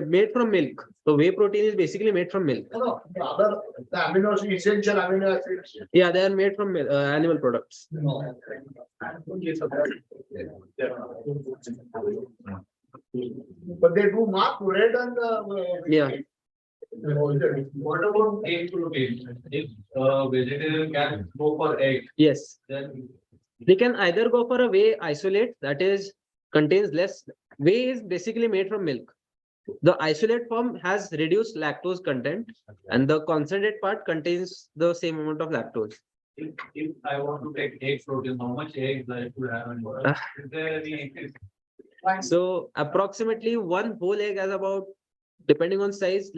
made from milk. So whey protein is basically made from milk. No, the other, the amino acids, essential amino acids. Yeah, they are made from animal products. But they do mark red and Yeah. What about egg protein? If vegetarian can go for egg, Yes. then They can either go for a whey isolate that is contains less. Whey is basically made from milk. The isolate form has reduced lactose content, and the concentrate part contains the same amount of lactose. if I want to take egg protein, how much eggs I should have? And is there any? So approximately one whole egg has about, depending on size.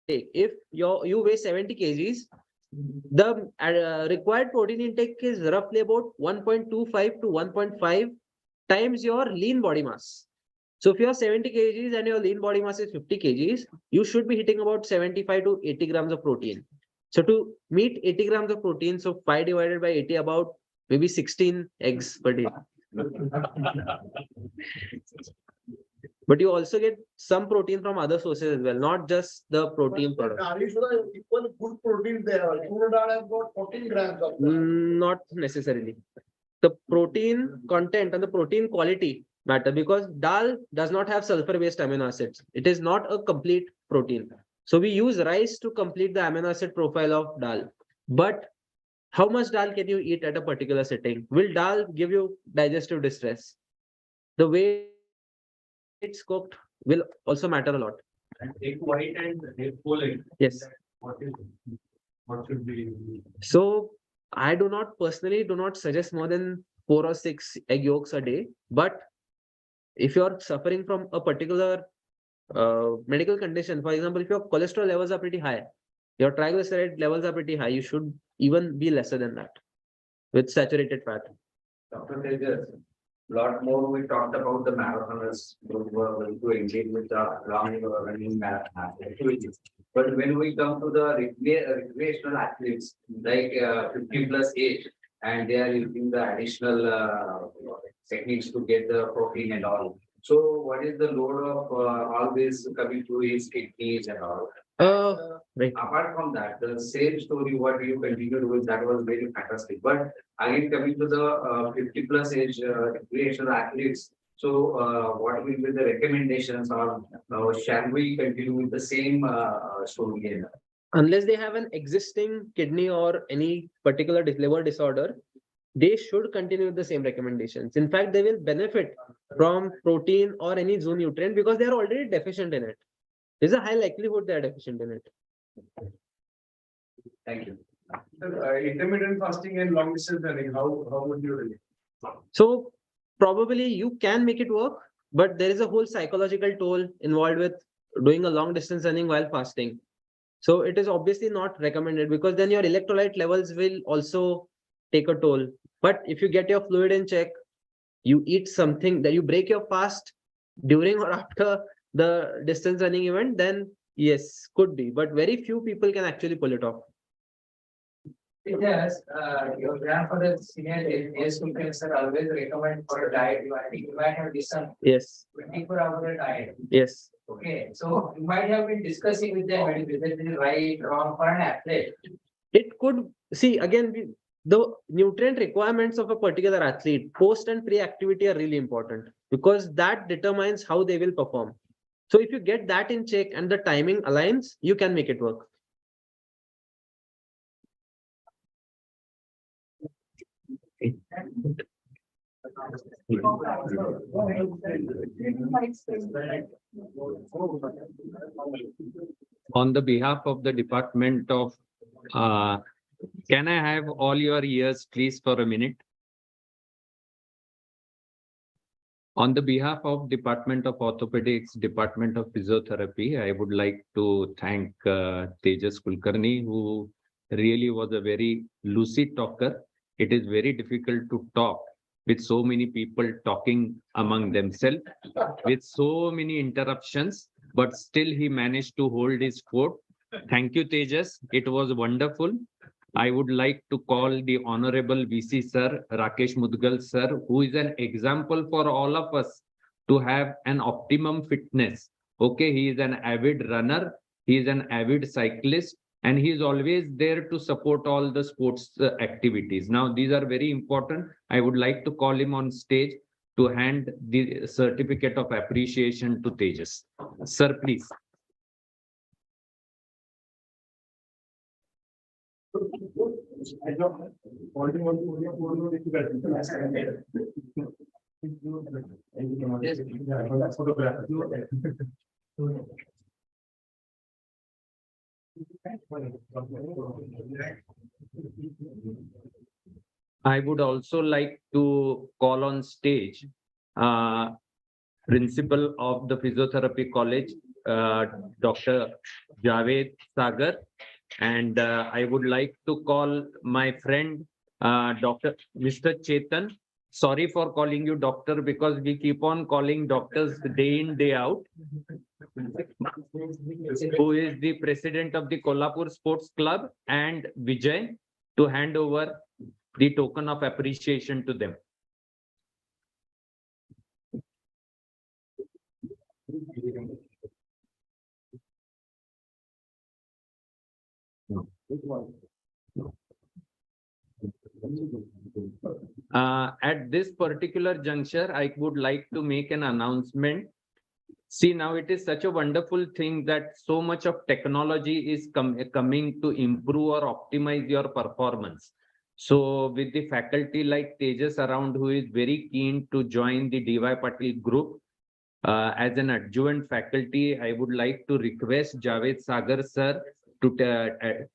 If you weigh 70 kgs, the required protein intake is roughly about 1.25 to 1.5 times your lean body mass. So if you are 70 kgs and your lean body mass is 50 kgs, you should be hitting about 75 to 80 grams of protein. So to meet 80 grams of protein, so 5 divided by 80, about maybe 16 eggs per day. But you also get some protein from other sources as well, not just the protein product. Equal good protein there. Food dal have got 14 grams of that. Not necessarily. The protein content and the protein quality matter, because dal does not have sulfur-based amino acids. It is not a complete protein. So we use rice to complete the amino acid profile of dal. But how much dal can you eat at a particular setting? Will dal give you digestive distress? The way it's cooked will also matter a lot. And egg white and egg whole egg. Yes. What is? What should be? So I do not personally do not suggest more than 4 or 6 egg yolks a day. But if you're suffering from a particular medical condition, for example, if your cholesterol levels are pretty high, your triglyceride levels are pretty high, you should even be lesser than that with saturated fat. Dr. Tejas, lot more we talked about the marathoners who were going to engage with the running marathon activities. But when we come to the recreational athletes, like 50 plus age, and they are using the additional techniques to get the protein and all. So what is the load of all this coming to his kidneys and all? Right. Apart from that, the same story, what you continued with, that was very fantastic. But again, coming to the 50 plus age recreational athletes, so what will be the recommendations, or shall we continue with the same story? Unless they have an existing kidney or any particular liver disorder, they should continue with the same recommendations. In fact, they will benefit from protein or any zoo nutrient because they are already deficient in it. There's a high likelihood they are deficient in it. Thank you. Intermittent fasting and long distance running, how would you do it? So probably you can make it work, but there is a whole psychological toll involved with doing a long distance running while fasting. So it is obviously not recommended, because then your electrolyte levels will also take a toll. But if you get your fluid in check, you eat something, that you break your fast during or after the distance running event, then yes, could be. But very few people can actually pull it off. Yes, your grandfather senior age sir always recommend for a diet. You might have listened. Yes. 24-hour diet. Yes. Okay, so you might have been discussing with them whether it is right, wrong for an athlete. It could, see, again, the nutrient requirements of a particular athlete, post and pre-activity, are really important, because that determines how they will perform. So if you get that in check and the timing aligns, you can make it work. On the behalf of the Department of, can I have all your ears, please, for a minute? On the behalf of Department of Orthopedics, Department of Physiotherapy, I would like to thank Tejas Kulkarni, who really was a very lucid talker. It is very difficult to talk with so many people talking among themselves, with so many interruptions, but still he managed to hold his fort. Thank you, Tejas. It was wonderful. I would like to call the Honorable VC Sir, Rakesh Mudgal Sir, who is an example for all of us to have an optimum fitness. Okay, he is an avid runner, he is an avid cyclist, and he is always there to support all the sports activities. Now, these are very important. I would like to call him on stage to hand the certificate of appreciation to Tejas. Sir, please. I would also like to call on stage Principal of the Physiotherapy College, Dr. Javed Sagar, and I would like to call my friend Dr. Mr. Chetan. Sorry for calling you doctor because we keep on calling doctors day in, day out. Who is the president of the Kolhapur Sports Club, and Vijay, to hand over the token of appreciation to them. At this particular juncture, I would like to make an announcement. See, now it is such a wonderful thing that so much of technology is coming to improve or optimize your performance. So with the faculty like Tejas around, who is very keen to join the DY Patil group as an adjunct faculty, I would like to request Javed Sagar sir to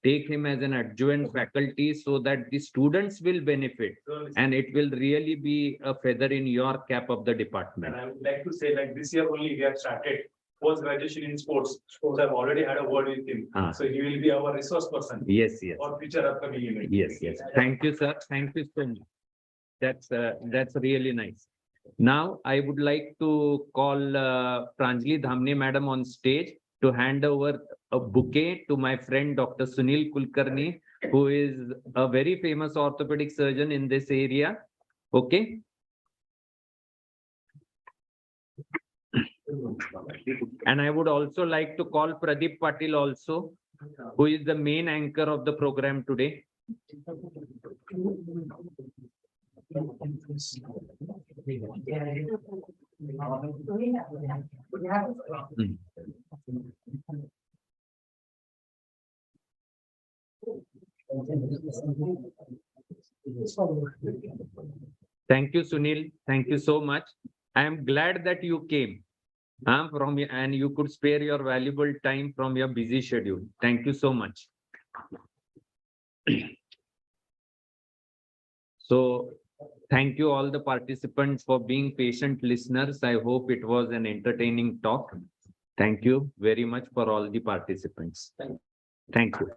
take him as an adjunct faculty so that the students will benefit and it will really be a feather in your cap of the department. And I would like to say, like this year only we have started post-graduation in sports. So I've already had a word with him. So he will be our resource person. Yes, yes. For future upcoming events. Yes, yes. Thank you, sir. Thank you so much. That's really nice. Now, I would like to call Pranjali Dhamne madam on stage to hand over a bouquet to my friend Dr. Sunil Kulkarni, who is a very famous orthopedic surgeon in this area. Okay. And I would also like to call Pradeep Patil also, who is the main anchor of the program today. Thank you, Sunil. Thank you so much. I am glad that you came and you could spare your valuable time from your busy schedule. Thank you so much. So, thank you all the participants for being patient listeners. I hope it was an entertaining talk. Thank you very much for all the participants. Thank you.